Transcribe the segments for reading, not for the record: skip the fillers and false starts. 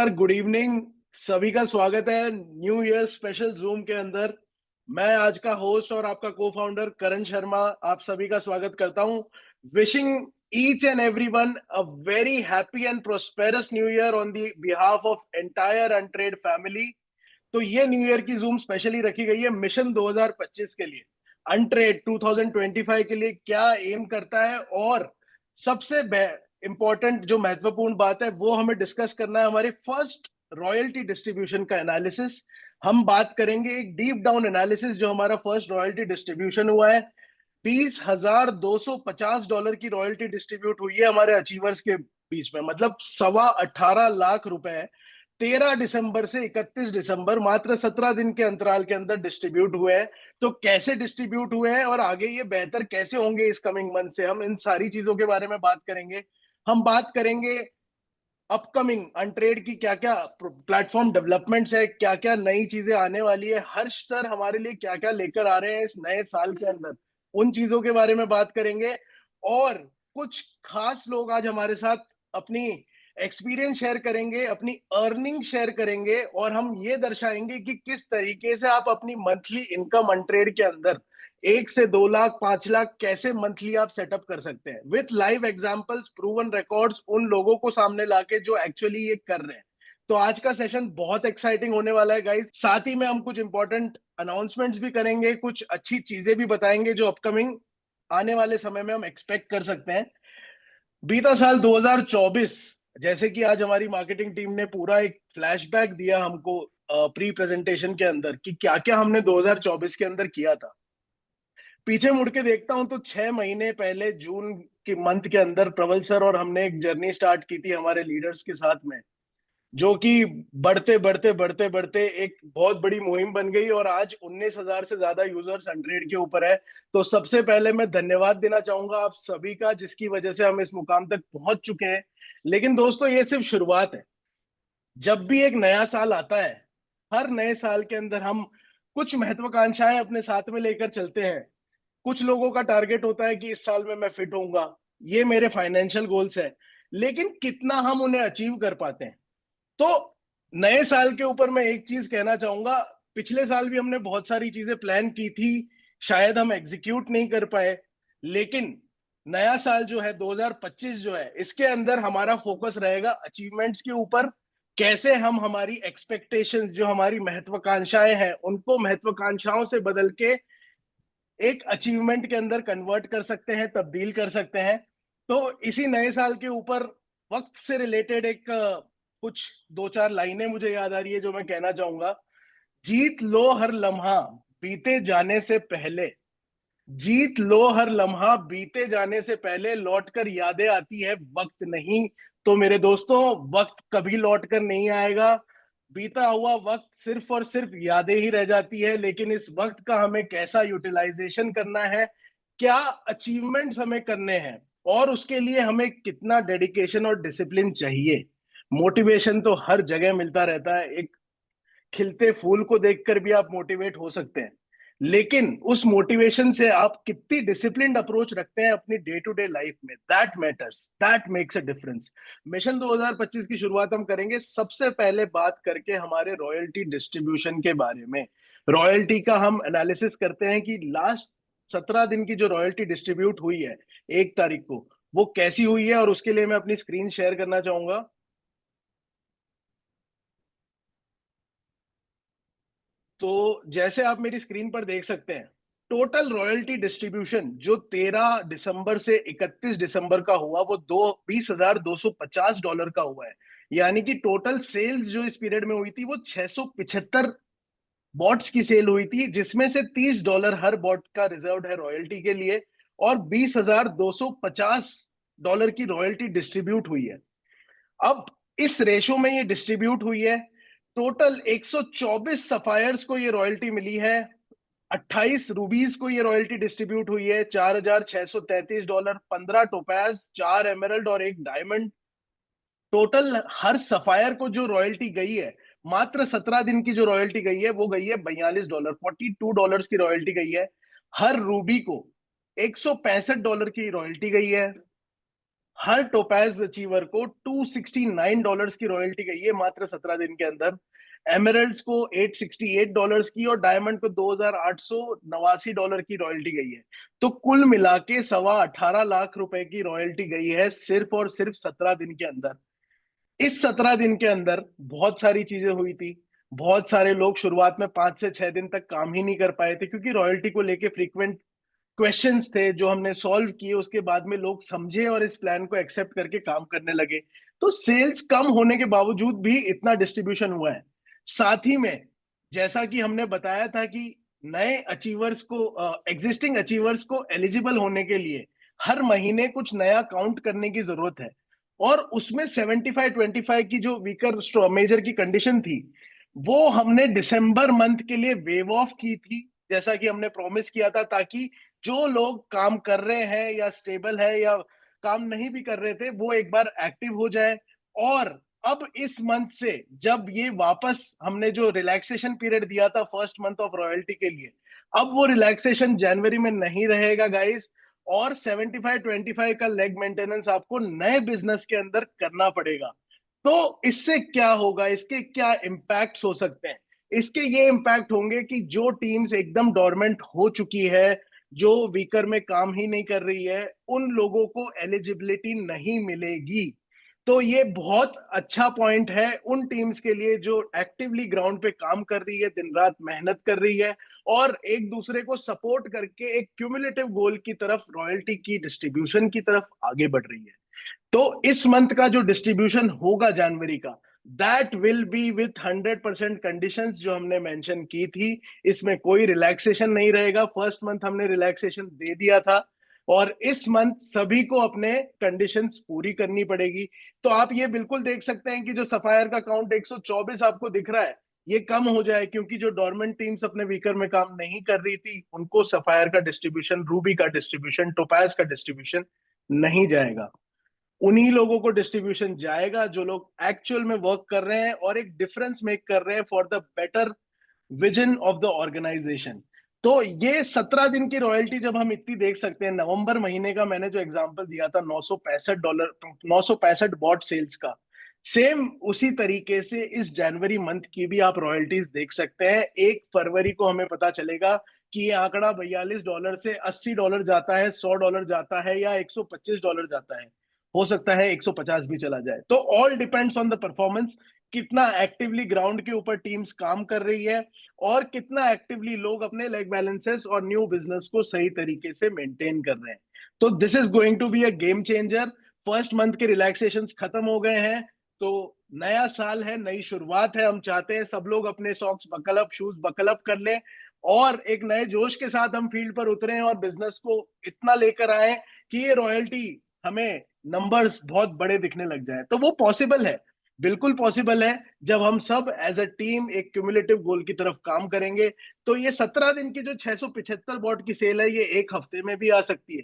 Good evening. सभी का स्वागत है न्यू ईयर स्पेशल जूम के अंदर। मैं आज का होस्ट और आपका को फाउंडर करण शर्मा आप सभी का स्वागत करता हूं। Wishing each and everyone a very happy and prosperous new year on the behalf of entire Untrade family. तो ये न्यू ईयर की जूम स्पेशली रखी गई है मिशन 2025 के लिए। अनट्रेड 2025 के लिए क्या एम करता है और सबसे इंपॉर्टेंट जो महत्वपूर्ण बात है वो हमें डिस्कस करना है, हमारे फर्स्ट रॉयल्टी डिस्ट्रीब्यूशन का एनालिसिस। हम बात करेंगे एक डीप डाउन एनालिसिस जो हमारा फर्स्ट रॉयल्टी डिस्ट्रीब्यूशन हुआ है। $20,250 की रॉयल्टी डिस्ट्रीब्यूट हुई है हमारे अचीवर्स के बीच में, मतलब 18.25 लाख रुपए 13 दिसंबर से 31 दिसंबर, मात्र 17 दिन के अंतराल के अंदर डिस्ट्रीब्यूट हुए हैं। तो कैसे डिस्ट्रीब्यूट हुए हैं और आगे ये बेहतर कैसे होंगे इस कमिंग मंथ से, हम इन सारी चीजों के बारे में बात करेंगे। हम बात करेंगे अपकमिंग अनट्रेड की क्या क्या प्लेटफॉर्म डेवलपमेंट्स है, क्या क्या नई चीजें आने वाली है, हर्ष सर हमारे लिए क्या क्या लेकर आ रहे हैं इस नए साल के अंदर, उन चीजों के बारे में बात करेंगे। और कुछ खास लोग आज हमारे साथ अपनी एक्सपीरियंस शेयर करेंगे, अपनी अर्निंग शेयर करेंगे और हम ये दर्शाएंगे कि किस तरीके से आप अपनी मंथली इनकम अनट्रेड के अंदर 1 से 2 लाख 5 लाख कैसे मंथली आप सेटअप कर सकते हैं with live examples, proven records, उन लोगों को सामने लाके जो एक्चुअली ये कर रहे हैं। तो आज का सेशन बहुत एक्साइटिंग होने वाला है गाइस। साथ ही में हम कुछ इंपॉर्टेंट अनाउंसमेंट्स भी करेंगे, कुछ अच्छी चीजें भी बताएंगे जो अपकमिंग आने वाले समय में हम एक्सपेक्ट कर सकते हैं। बीता साल 2024, जैसे कि आज हमारी मार्केटिंग टीम ने पूरा एक फ्लैशबैक दिया हमको प्री प्रेजेंटेशन के अंदर कि क्या क्या हमने 2024 के अंदर किया था। पीछे मुड़ के देखता हूं तो 6 महीने पहले जून के मंथ के अंदर प्रबल सर और हमने एक जर्नी स्टार्ट की थी हमारे लीडर्स के साथ में, जो कि बढ़ते बढ़ते बढ़ते बढ़ते एक बहुत बड़ी मुहिम बन गई और आज 19,000 से ज्यादा यूजर्स हंड्रेड के ऊपर है। तो सबसे पहले मैं धन्यवाद देना चाहूंगा आप सभी का, जिसकी वजह से हम इस मुकाम तक पहुंच चुके हैं। लेकिन दोस्तों ये सिर्फ शुरुआत है। जब भी एक नया साल आता है, हर नए साल के अंदर हम कुछ महत्वाकांक्षाएं अपने साथ में लेकर चलते हैं। कुछ लोगों का टारगेट होता है कि इस साल में मैं फिट होऊंगा, ये मेरे फाइनेंशियल गोल्स है। लेकिन कितना हम उन्हें अचीव कर पाते हैं। तो नए साल के ऊपर मैं एक चीज कहना चाहूंगा, पिछले साल भी हमने बहुत सारी चीजें प्लान की थी, शायद हम एग्जीक्यूट नहीं कर पाए। लेकिन नया साल जो है 2025 जो है, इसके अंदर हमारा फोकस रहेगा अचीवमेंट्स के ऊपर। कैसे हम हमारी एक्सपेक्टेशंस, जो हमारी महत्वाकांक्षाएं हैं, उनको महत्वाकांक्षाओं से बदल के एक अचीवमेंट के अंदर कन्वर्ट कर सकते हैं, तब्दील कर सकते हैं। तो इसी नए साल के ऊपर वक्त से रिलेटेड एक कुछ दो चार लाइनें मुझे याद आ रही है जो मैं कहना चाहूंगा। जीत लो हर लम्हा बीते जाने से पहले, जीत लो हर लम्हा बीते जाने से पहले, लौट कर यादें आती है वक्त नहीं। तो मेरे दोस्तों, वक्त कभी लौट कर नहीं आएगा। बीता हुआ वक्त सिर्फ और सिर्फ यादें ही रह जाती है। लेकिन इस वक्त का हमें कैसा यूटिलाइजेशन करना है, क्या अचीवमेंट्स हमें करने हैं और उसके लिए हमें कितना डेडिकेशन और डिसिप्लिन चाहिए। मोटिवेशन तो हर जगह मिलता रहता है, एक खिलते फूल को देखकर भी आप मोटिवेट हो सकते हैं। लेकिन उस मोटिवेशन से आप कितनी डिसिप्लिन्ड अप्रोच रखते हैं अपनी डे टू डे लाइफ में, that matters, that makes a difference. Mission 2025 की शुरुआत हम करेंगे सबसे पहले बात करके हमारे रॉयल्टी डिस्ट्रीब्यूशन के बारे में। रॉयल्टी का हम एनालिसिस करते हैं कि लास्ट 17 दिन की जो रॉयल्टी डिस्ट्रीब्यूट हुई है 1 तारीख को, वो कैसी हुई है, और उसके लिए मैं अपनी स्क्रीन शेयर करना चाहूंगा। तो जैसे आप मेरी स्क्रीन पर देख सकते हैं, टोटल रॉयल्टी डिस्ट्रीब्यूशन जो 13 दिसंबर से 31 दिसंबर का हुआ, वो 20,250 डॉलर का हुआ है। यानी कि टोटल सेल्स जो इस पीरियड में हुई थी वो 675 बॉट्स की सेल हुई थी, जिसमें से $30 हर बॉट का रिजर्व है रॉयल्टी के लिए, और $20,250 की रॉयल्टी डिस्ट्रीब्यूट हुई है। अब इस रेशो में ये डिस्ट्रीब्यूट हुई है। टोटल 124 सफायर्स को ये रॉयल्टी मिली है, 28 रूबीज को ये रॉयल्टी डिस्ट्रीब्यूट हुई है, $4,633, 15 टोपैज, 4 एमरल्ड और 1 डायमंड। टोटल हर सफायर को जो रॉयल्टी गई है, मात्र 17 दिन की जो रॉयल्टी गई है वो गई है $42, $42 की रॉयल्टी गई है। हर रूबी को $165 की रॉयल्टी गई है। हर टोपैज अचीवर को $269 की रॉयल्टी गई है मात्र 17 दिन के अंदर। एमरल्ड्स को $868 की और डायमंड को $2,889 की रॉयल्टी गई है। तो कुल मिला के 18.25 लाख की रॉयल्टी गई है सिर्फ और सिर्फ 17 दिन के अंदर। इस 17 दिन के अंदर बहुत सारी चीजें हुई थी। बहुत सारे लोग शुरुआत में 5 से 6 दिन तक काम ही नहीं कर पाए थे, क्योंकि रॉयल्टी को लेके फ्रीक्वेंट क्वेश्चंस थे जो हमने सॉल्व किए। उसके बाद में लोग समझे और इस प्लान को एक्सेप्ट करके काम करने लगे। तो सेल्स कम होने के बावजूद भी इतना डिस्ट्रीब्यूशन हुआ है। साथ ही में जैसा कि हमने बताया था कि नए अचीवर्स को, एग्जिस्टिंग अचीवर्स को एलिजिबल होने के लिए हर महीने कुछ नया काउंट करने की जरूरत है। और उसमें 75-25 की जो वीकर मेजर की कंडीशन थी, वो हमने दिसंबर मंथ के लिए वेव ऑफ की थी, जैसा कि हमने प्रॉमिस किया था, ताकि जो लोग काम कर रहे हैं या स्टेबल है या काम नहीं भी कर रहे थे, वो एक बार एक्टिव हो जाए। और अब इस मंथ से जब ये वापस हमने जो रिलैक्सेशन पीरियड दिया था फर्स्ट मंथ ऑफ रॉयल्टी के लिए, अब वो रिलैक्सेशन जनवरी में नहीं रहेगा गाइस। और 75-25 का लेग मेंटेनेंस आपको नए बिजनेस के अंदर करना पड़ेगा। तो इससे क्या होगा, इसके क्या इम्पैक्ट्स हो सकते हैं? इसके ये इम्पैक्ट होंगे कि जो टीम्स एकदम डोरमेंट हो चुकी है, जो वीकर में काम ही नहीं कर रही है, उन लोगों को एलिजिबिलिटी नहीं मिलेगी। तो ये बहुत अच्छा पॉइंट है उन टीम्स के लिए जो एक्टिवली ग्राउंड पे काम कर रही है, दिन रात मेहनत कर रही है और एक दूसरे को सपोर्ट करके एक क्यूमुलेटिव गोल की तरफ, रॉयल्टी की डिस्ट्रीब्यूशन की तरफ आगे बढ़ रही है। तो इस मंथ का जो डिस्ट्रीब्यूशन होगा जनवरी का, that will B with 100% conditions जो हमने मेंशन की थी। इसमें कोई रिलैक्सेशन नहीं रहेगा। फर्स्ट मंथ हमने रिलैक्सेशन दे दिया था और इस मंथ सभी को अपने कंडीशंस पूरी करनी पड़ेगी। तो आप ये बिल्कुल देख सकते हैं कि जो सफायर का काउंट 124 आपको दिख रहा है, ये कम हो जाए, क्योंकि जो डोरमेंट टीम्स अपने वीकर में काम नहीं कर रही थी, उनको सफायर का डिस्ट्रीब्यूशन, रूबी का डिस्ट्रीब्यूशन, टोपाज का डिस्ट्रीब्यूशन नहीं जाएगा। उन्हीं लोगों को डिस्ट्रीब्यूशन जाएगा जो लोग एक्चुअल में वर्क कर रहे हैं और एक डिफरेंस मेक कर रहे हैं for the better vision of the organisation. तो ये 17 दिन की रॉयल्टी जब हम इतनी देख सकते हैं, नवंबर महीने का मैंने जो एग्जांपल दिया था $965, 965 बॉट सेल्स का, सेम उसी तरीके से इस जनवरी मंथ की भी आप रॉयल्टीज देख सकते हैं। 1 फरवरी को हमें पता चलेगा कि ये आंकड़ा $42 से $80 जाता है, $100 जाता है या $125 जाता है, हो सकता है 150 भी चला जाए। तो all depends on the performance, कितना एक्टिवली ग्राउंड के ऊपर टीम्स काम कर रही है और कितना एक्टिवली लोग अपने लेग बैलेंसेस और न्यू बिजनेस को सही तरीके से मेंटेन कर रहे हैं। तो this is going to be a game changer. First month के रिलैक्सेशन खत्म हो गए हैं, तो नया साल है, नई शुरुआत है। हम चाहते हैं सब लोग अपने socks buckle up, shoes buckle up कर लें और एक नए जोश के साथ हम फील्ड पर उतरें और बिजनेस को इतना लेकर आए कि ये रॉयल्टी हमें नंबर्स बहुत बड़े दिखने लग जाए। तो वो पॉसिबल है, बिल्कुल पॉसिबल है, जब हम सब एज अ टीम एक क्यूमुलेटिव गोल की तरफ काम करेंगे। तो ये 17 दिन की जो 675 बॉट की सेल है, ये एक हफ्ते में भी आ सकती है।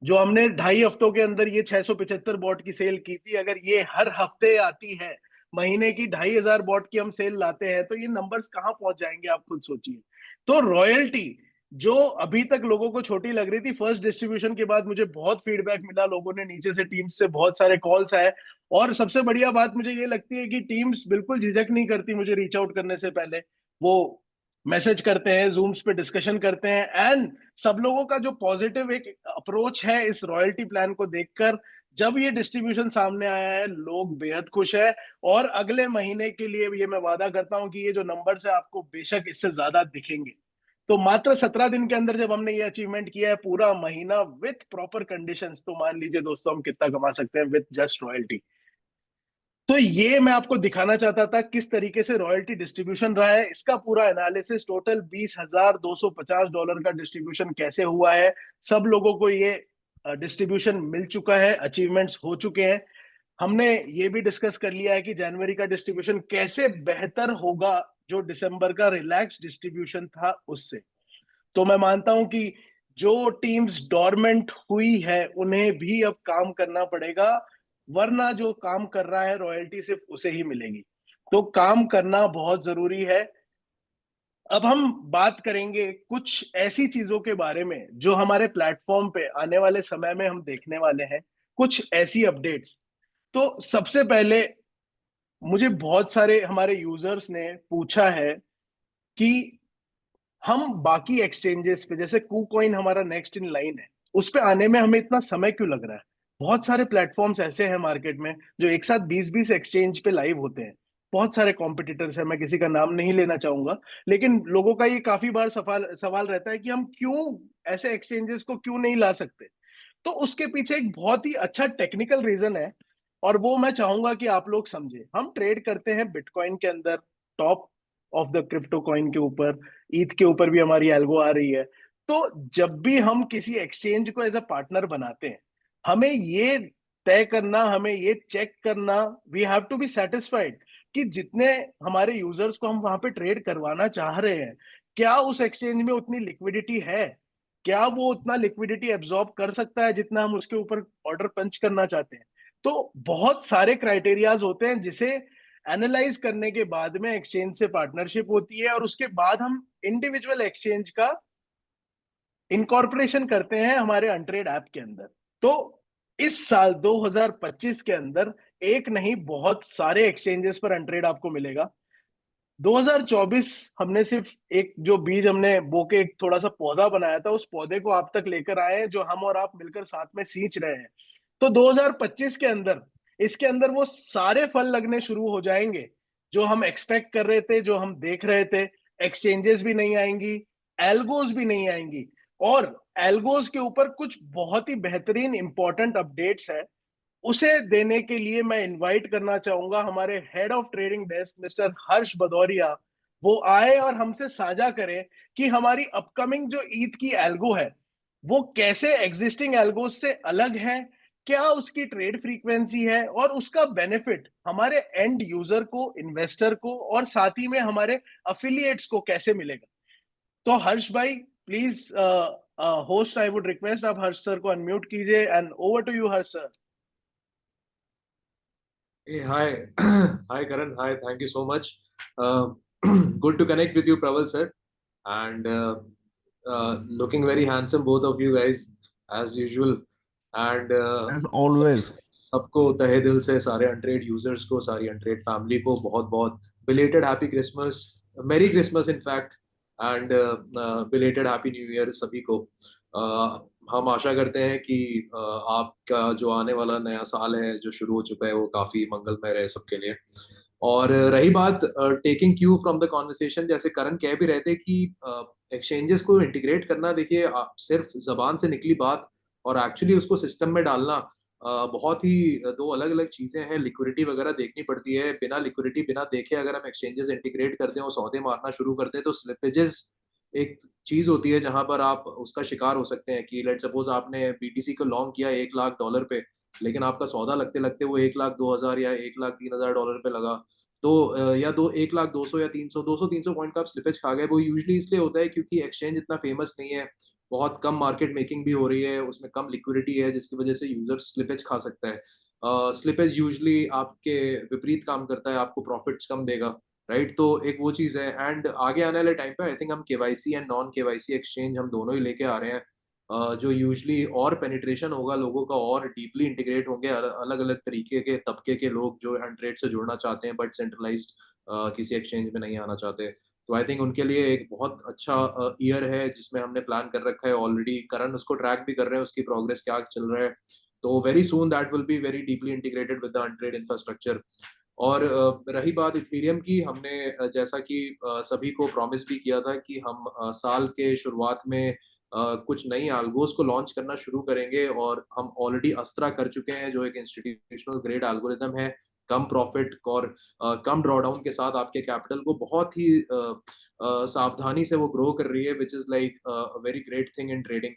जो हमने 2.5 हफ्तों के अंदर ये 675 बॉट की सेल की थी, अगर ये हर हफ्ते आती है, महीने की 2,500 बॉट की हम सेल लाते हैं, तो ये नंबर्स कहां पहुंच जाएंगे, आप खुद सोचिए। तो रॉयल्टी जो अभी तक लोगों को छोटी लग रही थी, फर्स्ट डिस्ट्रीब्यूशन के बाद मुझे बहुत फीडबैक मिला, लोगों ने नीचे से टीम्स से बहुत सारे कॉल्स आए। और सबसे बढ़िया बात मुझे ये लगती है कि टीम्स बिल्कुल झिझक नहीं करती मुझे रीच आउट करने से पहले। वो मैसेज करते हैं, जूम्स पे डिस्कशन करते हैं, एंड सब लोगों का जो पॉजिटिव एक अप्रोच है इस रॉयल्टी प्लान को देखकर, जब ये डिस्ट्रीब्यूशन सामने आया है, लोग बेहद खुश है। और अगले महीने के लिए ये मैं वादा करता हूं कि ये जो नंबर्स है आपको बेशक इससे ज्यादा दिखेंगे। तो मात्र 17 दिन के अंदर जब हमने ये अचीवमेंट किया है, पूरा महीना विथ प्रॉपर कंडीशंस, तो मान लीजिए दोस्तों हम कितना कमा सकते हैं विथ जस्ट रॉयल्टी। तो ये मैं आपको दिखाना चाहता था किस तरीके से रॉयल्टी डिस्ट्रीब्यूशन रहा है। इसका पूरा एनालिसिस, टोटल $20,250 का डिस्ट्रीब्यूशन कैसे हुआ है, सब लोगों को ये डिस्ट्रीब्यूशन मिल चुका है, अचीवमेंट्स हो चुके हैं। हमने ये भी डिस्कस कर लिया है कि जनवरी का डिस्ट्रीब्यूशन कैसे बेहतर होगा जो दिसंबर का रिलैक्स डिस्ट्रीब्यूशन था उससे। तो मैं मानता हूं कि जो टीम्स डोरमेंट हुई है उन्हें भी अब काम करना पड़ेगा, वरना जो काम कर रहा है रॉयल्टी सिर्फ उसे ही मिलेगी। तो काम करना बहुत जरूरी है। अब हम बात करेंगे कुछ ऐसी चीजों के बारे में जो हमारे प्लेटफॉर्म पे आने वाले समय में हम देखने वाले हैं, कुछ ऐसी अपडेट्स। तो सबसे पहले मुझे बहुत सारे हमारे यूजर्स ने पूछा है कि हम बाकी एक्सचेंजेस पे, जैसे कूकॉइन हमारा नेक्स्ट इन लाइन है, उस पे आने में हमें इतना समय क्यों लग रहा है? बहुत सारे प्लेटफॉर्म्स ऐसे हैं मार्केट में जो एक साथ 20-20 एक्सचेंज पे लाइव होते हैं। बहुत सारे कॉम्पिटिटर्स हैं, मैं किसी का नाम नहीं लेना चाहूंगा, लेकिन लोगों का ये काफी बार सवाल सवाल रहता है कि हम क्यों ऐसे एक्सचेंजेस को क्यों नहीं ला सकते। तो उसके पीछे एक बहुत ही अच्छा टेक्निकल रीजन है, और वो मैं चाहूंगा कि आप लोग समझे। हम ट्रेड करते हैं बिटकॉइन के अंदर, top of the crypto coin के ऊपर, ईथ के ऊपर भी हमारी एल्गो आ रही है। तो जब भी हम किसी एक्सचेंज को एज अ पार्टनर बनाते हैं, हमें ये तय करना, हमें ये चेक करना, we have to be satisfied कि जितने हमारे यूजर्स को हम वहां पे ट्रेड करवाना चाह रहे हैं, क्या उस एक्सचेंज में उतनी लिक्विडिटी है, क्या वो उतना लिक्विडिटी एब्जॉर्ब कर सकता है जितना हम उसके ऊपर ऑर्डर पंच करना चाहते हैं। तो बहुत सारे क्राइटेरियाज होते हैं जिसे एनालाइज करने के बाद में एक्सचेंज से पार्टनरशिप होती है, और उसके बाद हम इंडिविजुअल एक्सचेंज का इनकॉर्पोरेशन करते हैं हमारे अनट्रेड ऐप के अंदर। तो इस साल 2025 के अंदर एक नहीं, बहुत सारे एक्सचेंजेस पर अनट्रेड आपको मिलेगा। 2024 हमने सिर्फ एक जो बीज हमने बो के एक थोड़ा सा पौधा बनाया था, उस पौधे को आप तक लेकर आए हैं, जो हम और आप मिलकर साथ में सींच रहे हैं। तो 2025 के अंदर इसके अंदर वो सारे फल लगने शुरू हो जाएंगे जो हम एक्सपेक्ट कर रहे थे, जो हम देख रहे थे। एक्सचेंजेस भी नहीं आएंगी, एल्गोज भी नहीं आएंगी, और एल्गोज के ऊपर कुछ बहुत ही बेहतरीन इंपॉर्टेंट अपडेट्स है। उसे देने के लिए मैं इनवाइट करना चाहूंगा हमारे head of trading desk mister Harsh Bhadauria. वो आए और हमसे साझा करें कि हमारी अपकमिंग जो ईद की एल्गो है, वो कैसे एग्जिस्टिंग एल्गो से अलग है, क्या उसकी ट्रेड फ्रीक्वेंसी है, और उसका बेनिफिट हमारे एंड यूजर को, इन्वेस्टर को, और साथ ही में हमारे अफिलिएट्स को कैसे मिलेगा। तो हर्ष भाई, please, host, I would request आप हर्ष सर को अनम्यूट कीजिए, and over to you Harsh sir. Hey, hi. Hi, Karan. Hi, thank you so much. Uh, Good to connect with you, Praval sir. And looking very handsome, both of you guys, as usual. And As always. सबको तहे दिल से, सारे अनट्रेड users को, सारी अनट्रेड family को बहुत बहुत बिलेटेड हैप्पी क्रिसमस, मेरी Christmas in fact, and belated happy new year सभी को। हम आशा करते हैं कि आपका जो आने वाला नया साल है जो शुरू हो चुका है वो काफी मंगलमय रहे सबके लिए। और रही बात taking Q from the conversation, जैसे करण कह भी रहे थे कि एक्सचेंजेस को इंटीग्रेट करना, देखिए सिर्फ जबान से निकली बात और एक्चुअली उसको सिस्टम में डालना बहुत ही दो अलग अलग चीजें हैं। लिक्विडिटी वगैरह देखनी पड़ती है, बिना लिक्विडिटी बिना देखे अगर हम एक्सचेंजेस इंटीग्रेट करते हैं और सौदे मारना शुरू करते हैं तो स्लिपेजेस एक चीज होती है जहां पर आप उसका शिकार हो सकते हैं। कि लेट सपोज आपने बीटीसी को लॉन्ग किया $1 लाख पे, लेकिन आपका सौदा लगते लगते वो $1,02,000 या $1,03,000 पे लगा, तो या 1,02,200 या 300 पॉइंट का आप स्लिपेज खा गए। वो यूजली इसलिए होता है क्योंकि एक्सचेंज इतना फेमस नहीं है, बहुत कम मार्केट मेकिंग भी हो रही है, उसमें कम लिक्विडिटी है, जिसकी वजह से यूजर स्लिपेज खा सकता है। स्लिपेज यूजली आपके विपरीत काम करता है, आपको प्रॉफिट्स कम देगा, राइट। तो एक वो चीज़ है। एंड आगे आने वाले टाइम पे आई थिंक हम KYC and non KYC exchange हम दोनों ही लेके आ रहे हैं, जो यूजली और पेनिट्रेशन होगा लोगों का, और डीपली इंटीग्रेट होंगे अलग अलग तरीके के तबके के लोग जो ट्रेड से जुड़ना चाहते हैं बट सेंट्रलाइज्ड किसी एक्सचेंज में नहीं आना चाहते। तो आई थिंक उनके लिए एक बहुत अच्छा ईयर है जिसमें हमने प्लान कर रखा है ऑलरेडी। करण उसको ट्रैक भी कर रहे हैं, उसकी प्रोग्रेस क्या चल रहा है। तो very soon that will be very deeply integrated with the Untrade infrastructure. और रही बात इथेरियम की, हमने जैसा कि सभी को प्रॉमिस भी किया था कि हम साल के शुरुआत में कुछ नई एल्गोस को लॉन्च करना शुरू करेंगे, और हम ऑलरेडी अस्त्रा कर चुके हैं जो एक इंस्टीट्यूशनल ग्रेड एल्गोरिदम है, कम प्रॉफिट और कम ड्रॉडाउन के साथ आपके कैपिटल को बहुत ही सावधानी से वो ग्रो कर रही है, which is like very great thing in trading.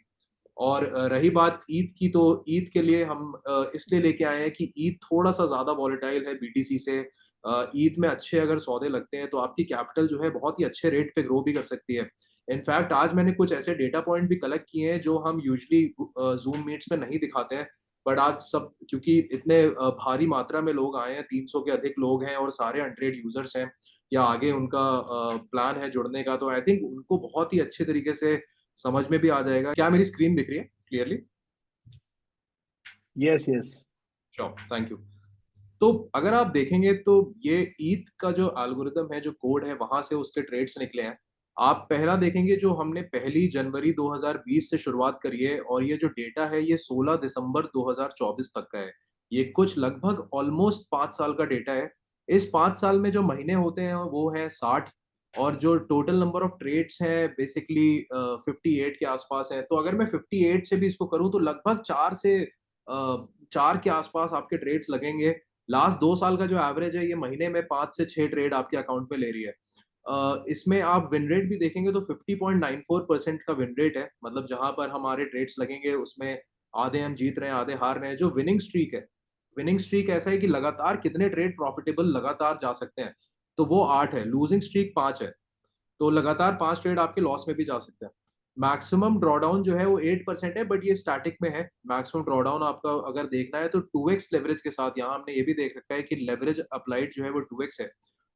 और रही बात ईद की, तो ईद के लिए हम इसलिए लेके आए हैं कि ईद थोड़ा सा ज्यादा वॉलेटाइल है बीटीसी से। ईद में अच्छे अगर सौदे लगते हैं तो आपकी कैपिटल जो है बहुत ही अच्छे रेट पे ग्रो भी कर सकती है। इनफैक्ट आज मैंने कुछ ऐसे डेटा पॉइंट भी कलेक्ट किए हैं जो हम यूजली जूम मीट्स में नहीं दिखाते हैं, बट आज सब क्योंकि इतने भारी मात्रा में लोग आए हैं, 300 के अधिक लोग हैं और सारे अनट्रेड यूजर्स हैं या आगे उनका प्लान है जुड़ने का, तो आई थिंक उनको बहुत ही अच्छे तरीके से समझ में भी आ जाएगा। क्या मेरी स्क्रीन दिख रही है clearly? Yes yes. Sure, thank you. तो अगर आप देखेंगे तो ये ईथ का जो एल्गोरिदम है, जो कोड है, वहां से उसके ट्रेड्स निकले हैं। आप पहला देखेंगे जो हमने 1 जनवरी 2020 से शुरुआत करी है, और ये जो डेटा है ये 16 दिसंबर 2024 तक का है। ये कुछ लगभग ऑलमोस्ट 5 साल का डेटा है। इस 5 साल में जो महीने होते हैं वो है 60, और जो टोटल नंबर ऑफ ट्रेड्स है बेसिकली 58 के आसपास है। तो अगर मैं 58 से भी इसको करूं तो लगभग 4 के आसपास आपके ट्रेड्स लगेंगे। लास्ट 2 साल का जो एवरेज है ये महीने में 5 से 6 ट्रेड आपके अकाउंट में ले रही है। इसमें आप विन रेट भी देखेंगे तो 50.94% का विन रेट है। मतलब जहां पर हमारे ट्रेड्स लगेंगे उसमें आधे हम जीत रहे हैं, आधे हार रहे हैं। जो विनिंग स्ट्रीक है, विनिंग स्ट्रीक ऐसा है कि लगातार कितने ट्रेड प्रॉफिटेबल लगातार जा सकते हैं, तो वो 8 है। लूजिंग स्ट्रीक 5 है, तो लगातार 5 ट्रेड आपके लॉस में भी जा सकते हैं। मैक्सिमम ड्रॉडाउन जो है वो 8% है, बट ये स्टैटिक में है। मैक्सिमम ड्रॉडाउन आपका अगर देखना है तो 2x लेवरेज के साथ, यहाँ हमने ये भी देख रखा है कि लेवरेज अप्लाइड जो है वो 2x है।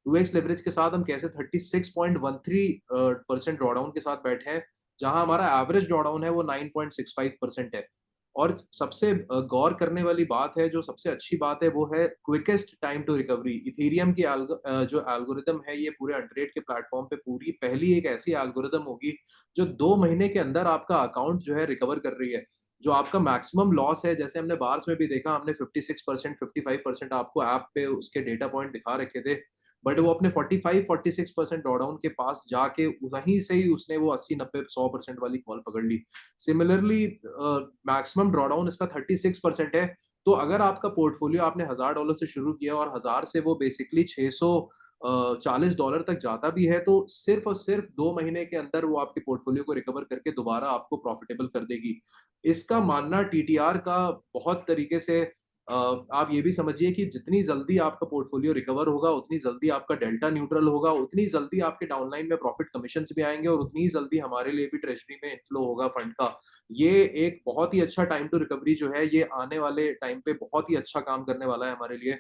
2x लेवरेज के साथ हम कैसे 36.13% ड्रॉडाउन के साथ बैठे हैं, जहां हमारा एवरेज ड्रॉडाउन है वो 9.65% है। और सबसे गौर करने वाली बात है, जो सबसे अच्छी बात है, वो है quickest time to recovery. Ethereum की जो एल्गोरिदम है, ये पूरे अंड्रेड के प्लेटफॉर्म पे पूरी पहली एक ऐसी एल्गोरिदम होगी जो 2 महीने के अंदर आपका अकाउंट जो है रिकवर कर रही है। जो आपका मैक्सिमम लॉस है, जैसे हमने बार्स में भी देखा, हमने 56%, 55% आपको ऐप पे उसके डेटा पॉइंट दिखा रखे थे, बट वो अपने 45-46% ड्रॉडाउन के पास जाके वहीं से ही उसने वो 80-90-100% वाली कॉल पकड़ ली। सिमिलरली मैक्सिमम ड्रॉडाउन इसका 36% है। तो अगर आपका पोर्टफोलियो आपने $1000 से शुरू किया और 1000 से वो बेसिकली $640 तक जाता भी है, तो सिर्फ और सिर्फ 2 महीने के अंदर वो आपके पोर्टफोलियो को रिकवर करके दोबारा आपको प्रॉफिटेबल कर देगी। इसका मानना टीटीआर का बहुत तरीके से, आप ये भी समझिए कि जितनी जल्दी आपका पोर्टफोलियो रिकवर होगा, उतनी जल्दी आपका डेल्टा न्यूट्रल होगा, उतनी जल्दी आपके डाउनलाइन में प्रॉफिट कमीशन भी आएंगे, और उतनी जल्दी हमारे लिए भी ट्रेजरी में इनफ्लो होगा फंड का। ये एक बहुत ही अच्छा टाइम टू रिकवरी जो है, ये आने वाले टाइम पे बहुत ही अच्छा काम करने वाला है हमारे लिए।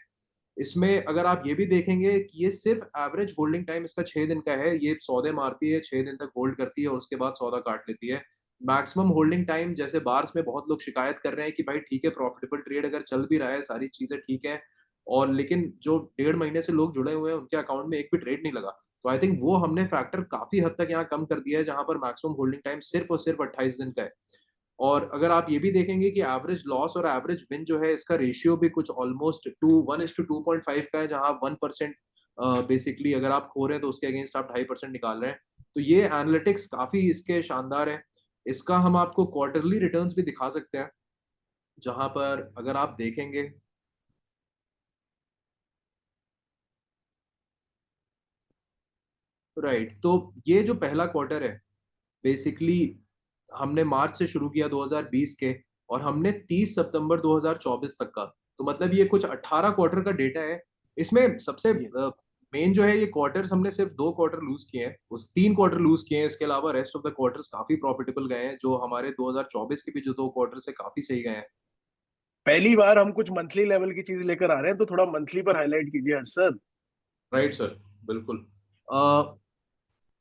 इसमें अगर आप ये भी देखेंगे कि ये सिर्फ एवरेज होल्डिंग टाइम इसका 6 दिन का है। ये सौदे मारती है, 6 दिन तक होल्ड करती है और उसके बाद सौदा काट लेती है। मैक्सिमम होल्डिंग टाइम, जैसे बार्स में बहुत लोग शिकायत कर रहे हैं कि भाई ठीक है, प्रॉफिटेबल ट्रेड अगर चल भी रहा है, सारी चीजें ठीक है, और लेकिन जो 1.5 महीने से लोग जुड़े हुए हैं उनके अकाउंट में एक भी ट्रेड नहीं लगा। तो आई थिंक वो हमने फैक्टर काफी हद तक यहाँ कम कर दिया है, जहां पर मैक्सिमम होल्डिंग टाइम सिर्फ और सिर्फ 28 दिन का है। और अगर आप ये भी देखेंगे कि एवरेज लॉस और एवरेज विन जो है, इसका रेशियो भी कुछ ऑलमोस्ट 1:2.5 का है, जहां आप 1% बेसिकली अगर आप खो रहे हैं तो उसके अगेंस्ट आप 2.5% निकाल रहे हैं। तो ये एनालिटिक्स काफी इसके शानदार है। इसका हम आपको क्वार्टरली रिटर्न्स भी दिखा सकते हैं, जहां पर अगर आप देखेंगे, राइट, तो ये जो पहला क्वार्टर है बेसिकली हमने मार्च से शुरू किया 2020 के, और हमने 30 सितंबर 2024 तक का, तो मतलब ये कुछ 18 क्वार्टर का डेटा है। इसमें सबसे ये मेन जो है, ये क्वार्टर्स हमने सिर्फ 2 क्वार्टर लूज किए हैं, उस 3 क्वार्टर लूज किए हैं। इसके अलावा रेस्ट ऑफ द क्वार्टर्स काफी प्रॉफिटेबल गए हैं, जो हमारे 2024 के भी जो 2 क्वार्टर है काफी सही गए हैं। पहली बार हम कुछ मंथली लेवल की चीज लेकर आ रहे हैं, तो थोड़ा मंथली पर हाईलाइट कीजिए सर। राइट सर, बिल्कुल। अ,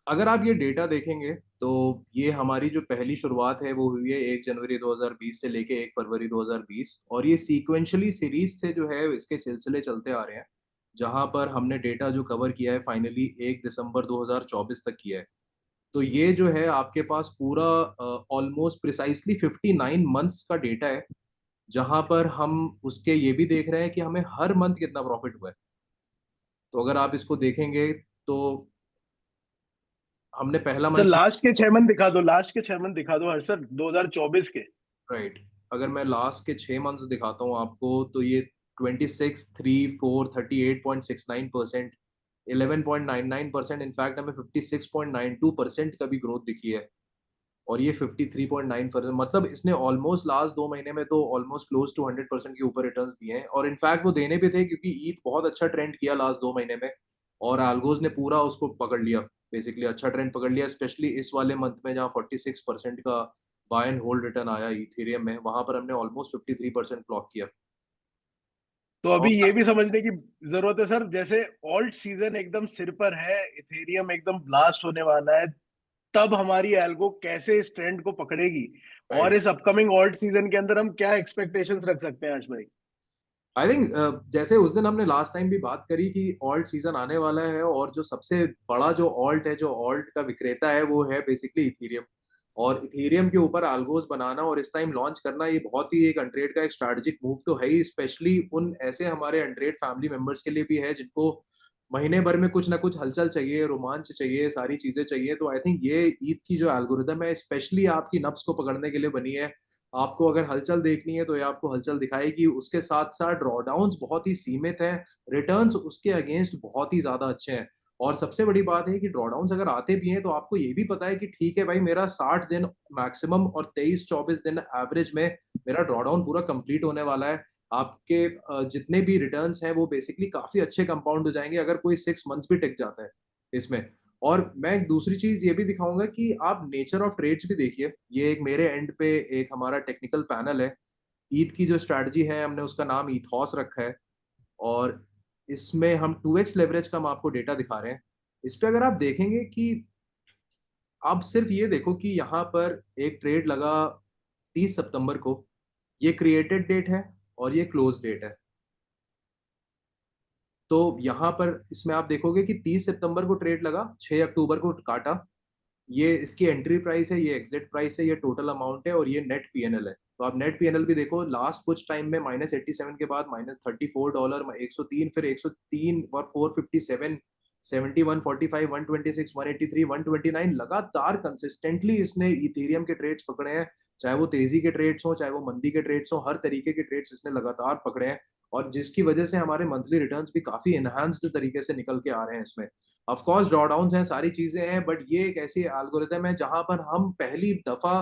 अगर आप ये डेटा देखेंगे तो ये हमारी जो पहली शुरुआत है वो हुई है 1 जनवरी 2020 से लेके 1 फरवरी 2020, और ये सीक्वेंशली सीरीज से जो है इसके सिलसिले चलते आ रहे हैं, जहां पर हमने डेटा जो कवर किया है फाइनली 1 दिसंबर 2024 तक किया है। तो ये जो है आपके पास पूरा ऑलमोस्ट प्रिसाइसली 59 मंथ्स का डेटा है, जहां पर हम उसके ये भी देख रहे हैं कि हमें हर मंथ कितना प्रॉफिट हुआ है। तो अगर आप इसको देखेंगे तो हमने पहला सर मंथ, लास्ट के 6 मंथ दिखा दो, लास्ट के 6 मंथ दिखा दो हर सर, 2024 के। राइट, अगर मैं लास्ट के 6 मंथ्स दिखाता हूँ आपको, तो ये 26, 3, 4, 38.69%, 11.99%, इनफैक्ट हमें 56.92% का भी ग्रोथ दिखी है। और ये 53.9%, मतलब इसने ऑलमोस्ट लास्ट 2 महीने में तो ऑलमोस्ट क्लोज टू 100% के ऊपर रिटर्न्स दिए हैं। और इनफैक्ट वो देने भी थे, क्योंकि ईथ बहुत अच्छा ट्रेंड किया लास्ट 2 महीने में, और एल्गोज ने पूरा उसको पकड़ लिया। बेसिकली अच्छा ट्रेंड पकड़ लिया, स्पेशली इस वाले मंथ में जहाँ 46% का बाय एंड होल्ड रिटर्न आया इथेरियम में, वहां पर हमने ऑलमोस्ट 53% क्लॉक किया। तो और अभी ये भी समझने की जरूरत है सर, जैसे ऑल्ट सीजन एकदम सिर पर है, इथेरियम एकदम ब्लास्ट होने वाला है, तब हमारी एल्गो कैसे इस ट्रेंड को पकड़ेगी, और राइट। इस अपकमिंग ऑल्ट सीजन के अंदर हम क्या एक्सपेक्टेशंस रख सकते हैं, हर्ष भाई? आई थिंक जैसे उस दिन हमने लास्ट टाइम भी बात करी कि ऑल्ट सीजन आने वाला है, और जो सबसे बड़ा जो ऑल्ट है, जो ऑल्ट का विक्रेता है, वो है बेसिकली इथीरियम। और इथीरियम के ऊपर algos बनाना और इस टाइम लॉन्च करना, ये बहुत ही एक अनट्रेड का एक स्ट्रैटेजिक मूव तो है ही, स्पेशली उन ऐसे हमारे अनट्रेड फैमिली मेंबर्स के लिए भी है जिनको महीने भर में कुछ ना कुछ हलचल चाहिए, रोमांच चाहिए, सारी चीजें चाहिए। तो आई थिंक ये ईद की जो एल्गोरिदम है स्पेशली आपकी नब्ज को पकड़ने के लिए बनी है। आपको अगर हलचल देखनी है तो ये आपको हलचल दिखाएगी, उसके साथ साथ ड्रॉडाउन्स बहुत ही सीमित हैं, रिटर्न्स उसके अगेंस्ट बहुत ही ज्यादा अच्छे हैं। और सबसे बड़ी बात है कि ड्रॉडाउन्स अगर आते भी हैं तो आपको ये भी पता है कि ठीक है भाई, मेरा 60 दिन मैक्सिमम और 23-24 दिन एवरेज में मेरा ड्रॉडाउन पूरा कंप्लीट होने वाला है। आपके जितने भी रिटर्न्स हैं वो बेसिकली काफी अच्छे कंपाउंड हो जाएंगे अगर कोई 6 मंथ्स भी टिक जाता है इसमें। और मैं एक दूसरी चीज ये भी दिखाऊंगा कि आप नेचर ऑफ ट्रेड्स भी देखिए। ये एक मेरे एंड पे एक हमारा टेक्निकल पैनल है। ईद की जो स्ट्रैटेजी है हमने उसका नाम ईथॉस रखा है, और इसमें हम 2x लेवरेज का हम आपको डेटा दिखा रहे हैं। इस पे अगर आप देखेंगे कि आप सिर्फ ये देखो कि यहाँ पर एक ट्रेड लगा 30 सितंबर को, ये क्रिएटेड डेट है और ये क्लोज डेट है। तो यहाँ पर इसमें आप देखोगे कि 30 सितंबर को ट्रेड लगा, 6 अक्टूबर को काटा। ये इसकी एंट्री प्राइस है, ये एग्जिट प्राइस है, ये टोटल अमाउंट है, और ये नेट पीएनएल है। तो आप नेट पीएनएल भी देखो, लास्ट कुछ टाइम में -87 के बाद -$34, 103, फिर 103 और 457, 71, 45, 126, 183, 129, लगातार कंसिस्टेंटली इसने इथेरियम के ट्रेड्स पकड़े हैं। चाहे वो तेजी के ट्रेड्स हो, चाहे वो मंदी के ट्रेड्स हो, हर तरीके के ट्रेड्स इसने लगातार पकड़े हैं। और जिसकी वजह से हमारे मंथली रिटर्न्स भी काफी एनहांस्ड तरीके से निकल के आ रहे हैं इसमें। ऑफ कोर्स ड्रॉडाउन्स हैं, सारी चीजें हैं, बट ये एक ऐसी एल्गोरिदम है जहां पर हम पहली दफा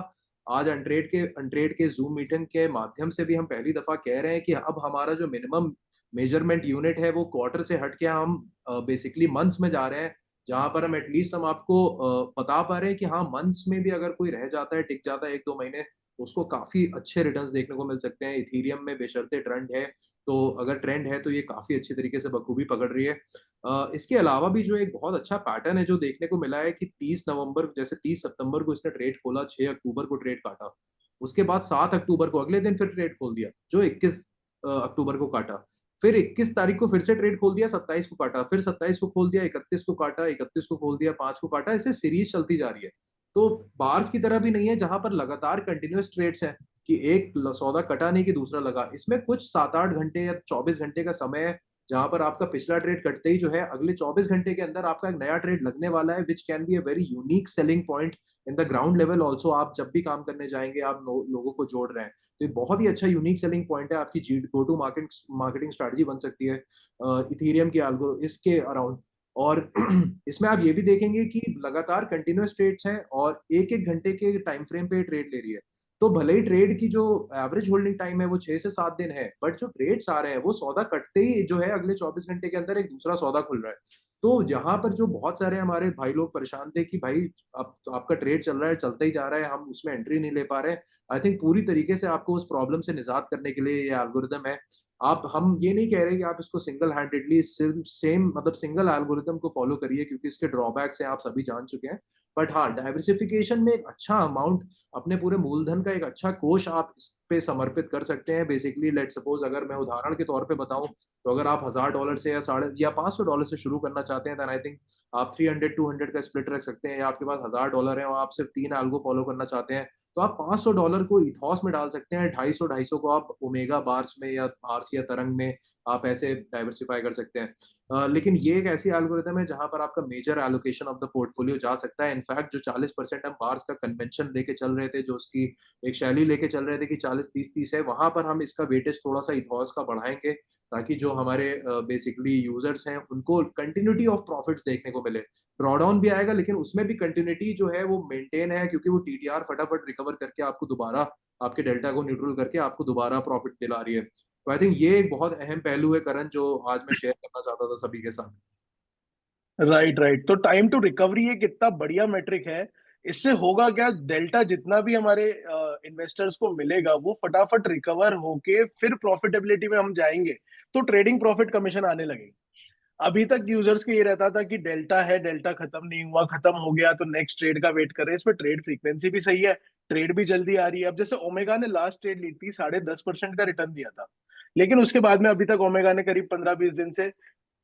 आज अनट्रेड के जूम मीटिंग के माध्यम से भी हम पहली दफा कह रहे हैं कि अब हमारा जो मिनिमम मेजरमेंट यूनिट है वो क्वार्टर से हट के हम बेसिकली मंथ्स में जा रहे हैं। जहां पर हम एटलीस्ट हम आपको बता पा रहे हैं कि हाँ, मंथ्स में भी अगर कोई रह जाता है, टिक जाता है 1-2 महीने, तो उसको काफी अच्छे रिटर्न्स देखने को मिल सकते हैं। इथीरियम में बेशर्ते ट्रेंड है, तो अगर ट्रेंड है तो ये काफी अच्छी तरीके से बखूबी पकड़ रही है। इसके अलावा भी जो एक बहुत अच्छा पैटर्न है जो देखने को मिला है कि 30 नवंबर, जैसे 30 सितंबर को इसने ट्रेड खोला, 6 अक्टूबर को ट्रेड काटा, उसके बाद 7 अक्टूबर को अगले दिन फिर ट्रेड खोल दिया जो 21 अक्टूबर को काटा, फिर 21 तारीख को फिर से ट्रेड खोल दिया, 27 को काटा, फिर 27 को खोल दिया, 31 को काटा, 31 को खोल दिया, 5 को काटा, ऐसे सीरीज चलती जा रही है। तो बार्स की तरह भी नहीं है जहां पर लगातार कंटिन्यूअस ट्रेड्स हैं कि एक सौदा कटा नहीं कि दूसरा लगा। इसमें कुछ 7-8 घंटे या 24 घंटे का समय है जहां पर आपका पिछला ट्रेड कटते ही जो है अगले 24 घंटे के अंदर आपका एक नया ट्रेड लगने वाला है, which can be a very unique selling point in the ground level also. आप जब भी काम करने जाएंगे आप लोगों को जोड़ रहे हैं, तो ये बहुत ही अच्छा यूनिक सेलिंग पॉइंट है, आपकी जी गो टू मार्केटिंग स्ट्रेटजी बन सकती है इथीरियम की algo इसके अराउंड। और इसमें आप ये भी देखेंगे कि लगातार कंटिन्यूअस ट्रेड्स हैं और एक एक घंटे के टाइम फ्रेम पे ट्रेड ले रही है। तो भले ही ट्रेड की जो एवरेज होल्डिंग टाइम है वो 6 से 7 दिन है, बट जो ट्रेड्स आ रहे हैं वो सौदा कटते ही जो है अगले 24 घंटे के अंदर एक दूसरा सौदा खुल रहा है। तो यहाँ पर जो बहुत सारे हमारे भाई लोग परेशान थे कि भाई अब तो आपका ट्रेड चल रहा है, चलता ही जा रहा है, हम उसमें एंट्री नहीं ले पा रहे। आई थिंक पूरी तरीके से आपको उस प्रॉब्लम से निजात करने के लिए ये एल्गोरिदम है। आप हम ये नहीं कह रहे कि आप इसको सिंगल हैंडेडली सेम मतलब सिंगल एल्गोरिदम को फॉलो करिए, क्योंकि इसके ड्रॉबैक्स हैं आप सभी जान चुके हैं। बट हाँ, डाइवर्सिफिकेशन में एक अच्छा अमाउंट, अपने पूरे मूलधन का एक अच्छा कोष आप इस पे समर्पित कर सकते हैं। बेसिकली लेट सपोज अगर मैं उदाहरण के तौर पे बताऊं, तो अगर आप $1000 से या साढ़े या $500 से शुरू करना चाहते हैं, देन आई थिंक आप 300-200 का स्प्लिट रख सकते हैं। या आपके पास $1000 है और आप सिर्फ 3 एल्गो फॉलो करना चाहते हैं, तो आप $500 को इथॉस में डाल सकते हैं, 250 को आप ओमेगा बार्स में या आर्स या तरंग में आप ऐसे डाइवर्सिफाई कर सकते हैं। लेकिन ये एक ऐसी एल्गोरिदम है जहां पर आपका major allocation of the portfolio जा सकता है। इनफैक्ट जो 40% हम बार्स का कन्वेंशन लेके चल रहे थे, जो उसकी एक शैली लेके चल रहे थे कि 40-30-30 है, वहां पर हम इसका वेटेज थोड़ा सा इथॉस का बढ़ाएंगे, ताकि जो हमारे बेसिकली यूजर्स हैं उनको कंटिन्यूटी ऑफ प्रॉफिट्स देखने को मिले। ड्रॉडाउन भी आएगा लेकिन उसमें भी कंटिन्यूटी जो है वो मेंटेन है, क्योंकि वो टीटीआर फटाफट रिकवर करके आपको दोबारा आपके डेल्टा को न्यूट्रल करके आपको दोबारा प्रॉफिट दिला रही है। तो आई थिंक ये एक बहुत अहम पहलू है करण, जो आज मैं शेयर करना चाहता था सभी के साथ। राइट राइट, तो टाइम टू रिकवरी एक इतना बढ़िया मेट्रिक है। इससे होगा क्या, डेल्टा जितना भी हमारे इन्वेस्टर्स को मिलेगा वो फटाफट रिकवर होके फिर प्रॉफिटेबिलिटी में हम जाएंगे, तो ट्रेडिंग प्रॉफिट कमीशन आने लगेगा। अभी तक यूजर्स के ये रहता था कि डेल्टा है, डेल्टा खत्म नहीं हुआ, खत्म हो गया तो नेक्स्ट ट्रेड का वेट कर रहे हैं। इसमें ट्रेड फ्रीक्वेंसी भी सही है, ट्रेड भी जल्दी आ रही है। अब जैसे ओमेगा ने लास्ट ट्रेड ली थी, 10.5% का रिटर्न दिया था, लेकिन उसके बाद में अभी तक ओमेगा ने करीब 15-20 दिन से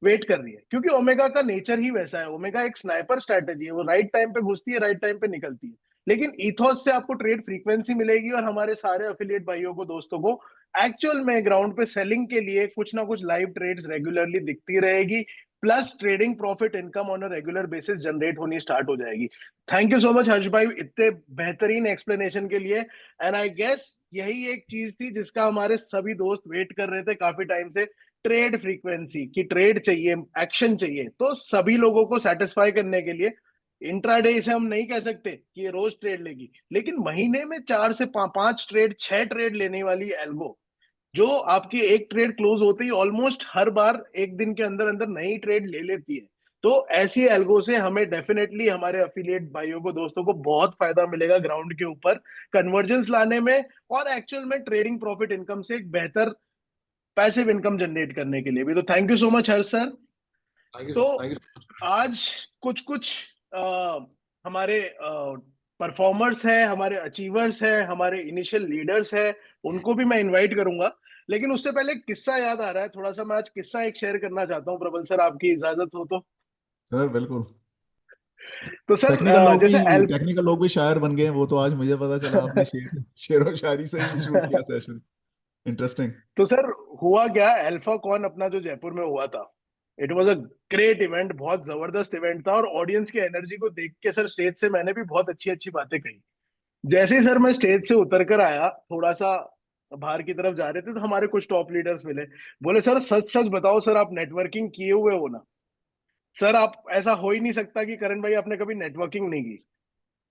वेट कर रही है, क्योंकि ओमेगा का नेचर ही वैसा है। ओमेगा एक स्नाइपर स्ट्रैटेजी है, वो राइट टाइम पे घुसती है, राइट टाइम पे निकलती है। लेकिन इथोस से आपको ट्रेड फ्रीक्वेंसी मिलेगी, और हमारे सारे अफिलिएट भाइयों को, दोस्तों को एक्चुअल में ग्राउंड पे सेलिंग के लिए कुछ ना कुछ लाइव ट्रेड्स रेगुलरली दिखती रहेगी, plus trading profit income on a regular basis generate होनी स्टार्ट हो जाएगी। थैंक यू सो मच हर्ष भाई इतने बेहतरीन एक्सप्लेनेशन के लिए। एंड आई गेस यही एक चीज थी जिसका हमारे सभी दोस्त वेट कर रहे थे काफी टाइम से, ट्रेड फ्रीक्वेंसी की, ट्रेड चाहिए, एक्शन चाहिए। तो सभी लोगों को सेटिस्फाई करने के लिए इंट्राडे इसे हम नहीं कह सकते कि ये रोज ट्रेड लेगी, लेकिन महीने में 4 से 5 ट्रेड, 6 ट्रेड लेने वाली एल्गो, जो आपकी एक ट्रेड क्लोज होते ही ऑलमोस्ट हर बार एक दिन के अंदर अंदर नई ट्रेड ले लेती है। तो ऐसी एल्गो से हमें डेफिनेटली हमारे अफिलिएट भाइयों को, दोस्तों को बहुत फायदा मिलेगा ग्राउंड के ऊपर कन्वर्जेंस लाने में, और एक्चुअल में ट्रेडिंग प्रॉफिट इनकम से एक बेहतर पैसिव इनकम जनरेट करने के लिए भी। तो thank you so much Harsh sir. तो थैंक यू सो मच। आज कुछ कुछ हमारे परफॉर्मर्स हैं, हमारे अचीवर्स हैं, हमारे इनिशियल लीडर्स हैं, उनको भी मैं इनवाइट करूंगा। लेकिन उससे पहले एक किस्सा याद आ रहा है, थोड़ा सा मैं आज किस्सा एक शेयर करना चाहता हूँ, प्रबल सर आपकी इजाजत हो सर बिल्कुल। तो सर जैसे टेक्निकल लोग भी शायर बन गए हैं, वो तो आज मुझे पता चला। आपने शेर और शायरी से ही शुरू किया सेशन। इंटरेस्टिंग। तो सर हुआ क्या, अल्फा कॉन अपना जो जयपुर में हुआ था, it was a great event, बहुत जबरदस्त इवेंट था। और ऑडियंस की एनर्जी को देख के सर स्टेज से मैंने भी बहुत अच्छी अच्छी बातें कही। जैसे ही सर मैं स्टेज से उतर कर आया, थोड़ा सा बाहर की तरफ जा रहे थे, तो हमारे कुछ टॉप लीडर्स मिले। बोले सर सच सच बताओ सर, आप नेटवर्किंग किए हुए हो ना? सर आप, ऐसा हो ही नहीं सकता कि करण भाई आपने कभी नेटवर्किंग नहीं की।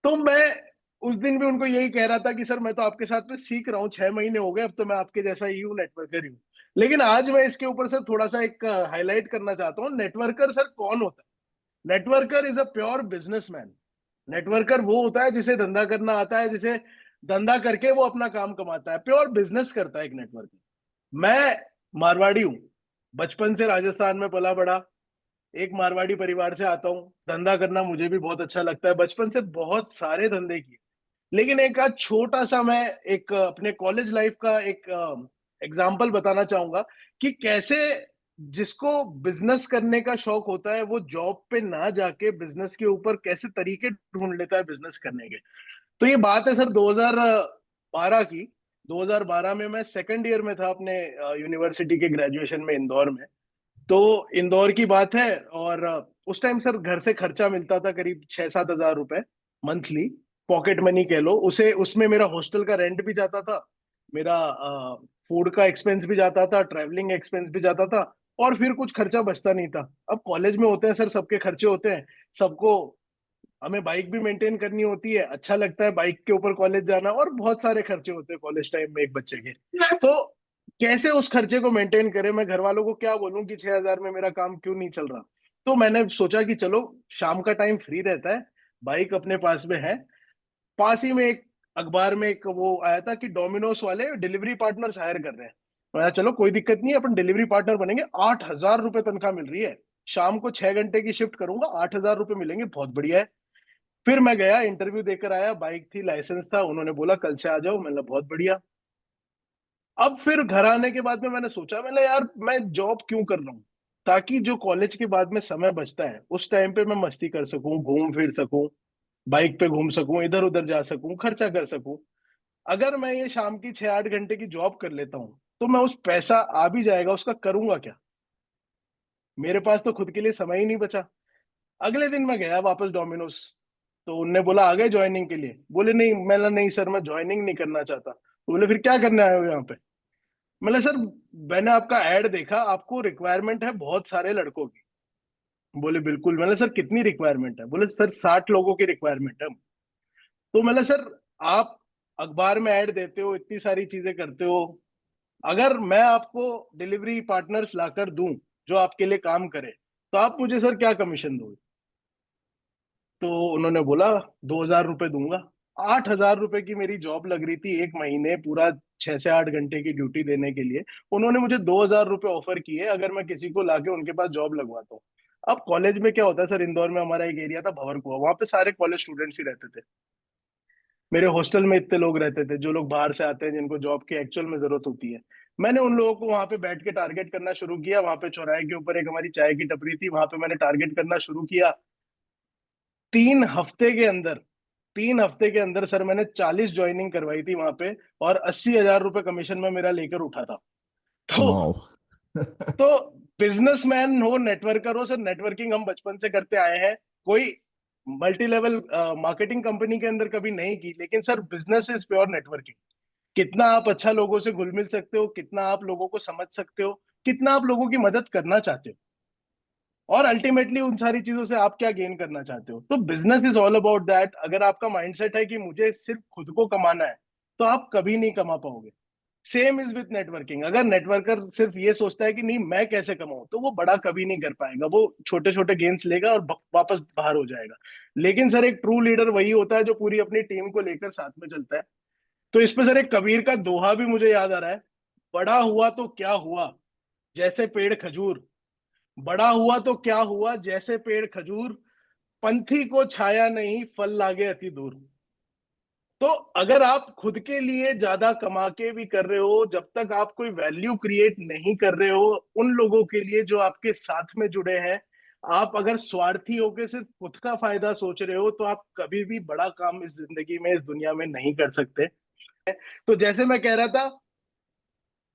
तो मैं उस दिन भी उनको यही कह रहा था कि सर मैं तो आपके साथ में सीख रहा हूँ, 6 महीने हो गए, अब तो मैं आपके जैसा ही हूँ, नेटवर्कर ही हूँ। लेकिन आज मैं इसके ऊपर सर थोड़ा सा एक हाईलाइट करना चाहता हूँ, नेटवर्कर सर कौन होता है? Networker is a pure businessman. Networker वो होता है जिसे धंधा करना आता है, जिसे धंधा करके वो अपना काम कमाता है, प्योर बिजनेस करता है एक नेटवर्कर। मैं मारवाड़ी हूँ, बचपन से राजस्थान में पला बड़ा, एक मारवाड़ी परिवार से आता हूँ। धंधा करना मुझे भी बहुत अच्छा लगता है, बचपन से बहुत सारे धंधे किए। लेकिन एक आज छोटा सा मैं एक अपने कॉलेज लाइफ का एक एग्जाम्पल बताना चाहूंगा कि कैसे जिसको बिजनेस करने का शौक होता है, वो जॉब पे ना जाके बिजनेस के ऊपर कैसे तरीके ढूंढ लेता है बिजनेस करने के। तो ये बात है सर 2012 की। 2012 में मैं सेकंड ईयर में था अपने यूनिवर्सिटी के ग्रेजुएशन में, इंदौर में। तो इंदौर की बात है, और उस टाइम सर घर से खर्चा मिलता था करीब 6-7 हजार रुपए मंथली, पॉकेट मनी कह लो उसे। उसमें मेरा हॉस्टल का रेंट भी जाता था, मेरा फूड का एक्सपेंस भी जाता था, ट्रैवलिंग एक्सपेंस भी जाता था, और फिर कुछ खर्चा बचता नहीं था। अब कॉलेज में होते हैं सर, सबके खर्चे होते हैं, सबको, हमें बाइक भी मेंटेन करनी होती है, अच्छा लगता है बाइक के ऊपर कॉलेज जाना, और बहुत सारे खर्चे होते हैं कॉलेज टाइम में एक बच्चे के। तो कैसे उस खर्चे को मेंटेन करें, मैं घर वालों को क्या बोलूं कि 6 हजार में मेरा काम क्यों नहीं चल रहा। तो मैंने सोचा कि चलो, शाम का टाइम फ्री रहता है, बाइक अपने पास में है, पास ही में एक अखबार में एक वो आया था कि डोमिनोज वाले डिलीवरी पार्टनर्स हायर कर रहे हैं। मैं कहा, चलो कोई दिक्कत नहीं है, अपन डिलीवरी पार्टनर बनेंगे, 8 हजार रुपये तनख्वाह मिल रही है, शाम को 6 घंटे की शिफ्ट करूंगा, 8 हजार रुपये मिलेंगे, बहुत बढ़िया है। फिर मैं गया, इंटरव्यू देकर आया, बाइक थी, लाइसेंस था, उन्होंने बोला कल से आ जाओ, मैंने बहुत बढ़िया। अब फिर घर आने के बाद में मैंने सोचा, मैंने यार मैं जॉब क्यों कर रहा हूँ, ताकि जो कॉलेज के बाद में समय बचता है उस टाइम पे मैं मस्ती कर सकूं, घूम फिर सकूं, बाइक पे घूम सकूं, इधर उधर जा सकूं, खर्चा कर सकूं। अगर मैं ये शाम की 6-8 घंटे की जॉब कर लेता हूँ, तो मैं उस पैसा आ भी जाएगा, उसका करूंगा क्या? मेरे पास तो खुद के लिए समय ही नहीं बचा। अगले दिन मैं गया वापस डोमिनोज, तो उनने बोला आ गए ज्वाइनिंग के लिए? बोले नहीं, मैंने नहीं सर मैं ज्वाइनिंग नहीं करना चाहता। तो बोले फिर क्या करने आए हो यहाँ पे? मैंने सर, मैंने आपका ऐड देखा, आपको रिक्वायरमेंट है बहुत सारे लड़कों की। बोले बिल्कुल। मैंने सर कितनी रिक्वायरमेंट है? बोले सर 60 लोगों की रिक्वायरमेंट है। तो मैंने सर, आप अखबार में ऐड देते हो, इतनी सारी चीजें करते हो, अगर मैं आपको डिलीवरी पार्टनर्स लाकर दूं जो आपके लिए काम करे, तो आप मुझे सर क्या कमीशन दोगे? तो उन्होंने बोला 2 हजार रुपये दूंगा। 2 हजार रुपये दूंगा। 8,000 रुपए की मेरी जॉब लग रही थी, एक महीने पूरा 6 से 8 घंटे की ड्यूटी देने के लिए। उन्होंने मुझे 2,000 रुपए ऑफर किए अगर मैं किसी को लाके उनके पास जॉब लगवाता हूँ। अब कॉलेज में क्या होता है सर, इंदौर में हमारा एक एरिया था भंवरकुआ, वहां पे सारे कॉलेज स्टूडेंट्स ही रहते थे। मेरे हॉस्टल में इतने लोग रहते थे जो लोग बाहर से आते हैं, जिनको जॉब की एक्चुअल में जरूरत होती है। मैंने उन लोगों को वहां पे बैठ के टारगेट करना शुरू किया। वहां पे चौराहे के ऊपर एक हमारी चाय की टपरी थी, वहां पे मैंने टारगेट करना शुरू किया। 3 हफ्ते के अंदर 3 हफ्ते के अंदर सर मैंने 40 ज्वाइनिंग करवाई थी वहां पे, और 80,000 रुपए कमीशन में मेरा लेकर उठा था। तो वाओ। तो बिजनेसमैन हो, नेटवर्कर हो सर, नेटवर्किंग हम बचपन से करते आए हैं। कोई मल्टी लेवल मार्केटिंग कंपनी के अंदर कभी नहीं की, लेकिन sir business is pure networking. कितना आप अच्छा लोगों से घुल मिल सकते हो, कितना आप लोगों को समझ सकते हो, कितना आप लोगों की मदद करना चाहते हो, और अल्टीमेटली उन सारी चीजों से आप क्या गेन करना चाहते हो। तो business is all about that. अगर आपका माइंडसेट है कि मुझे सिर्फ खुद को कमाना है, तो आप कभी नहीं कमा पाओगे। Same is with networking. अगर नेटवर्कर सिर्फ ये सोचता है कि नहीं मैं कैसे कमाऊं, तो वो बड़ा कभी नहीं कर पाएगा। वो छोटे छोटे गेन्स लेगा और वापस बाहर हो जाएगा। लेकिन सर एक ट्रू लीडर वही होता है जो पूरी अपनी टीम को लेकर साथ में चलता है। तो इस पे सर एक कबीर का दोहा भी मुझे याद आ रहा है। बड़ा हुआ तो क्या हुआ, जैसे पेड़ खजूर। बड़ा हुआ तो क्या हुआ, जैसे पेड़ खजूर। पंथी को छाया नहीं, फल लागे अति दूर। तो अगर आप खुद के लिए ज्यादा कमा के भी कर रहे हो, जब तक आप कोई वैल्यू क्रिएट नहीं कर रहे हो उन लोगों के लिए जो आपके साथ में जुड़े हैं, आप अगर स्वार्थी होकर सिर्फ खुद का फायदा सोच रहे हो, तो आप कभी भी बड़ा काम इस जिंदगी में, इस दुनिया में नहीं कर सकते। तो जैसे मैं कह रहा था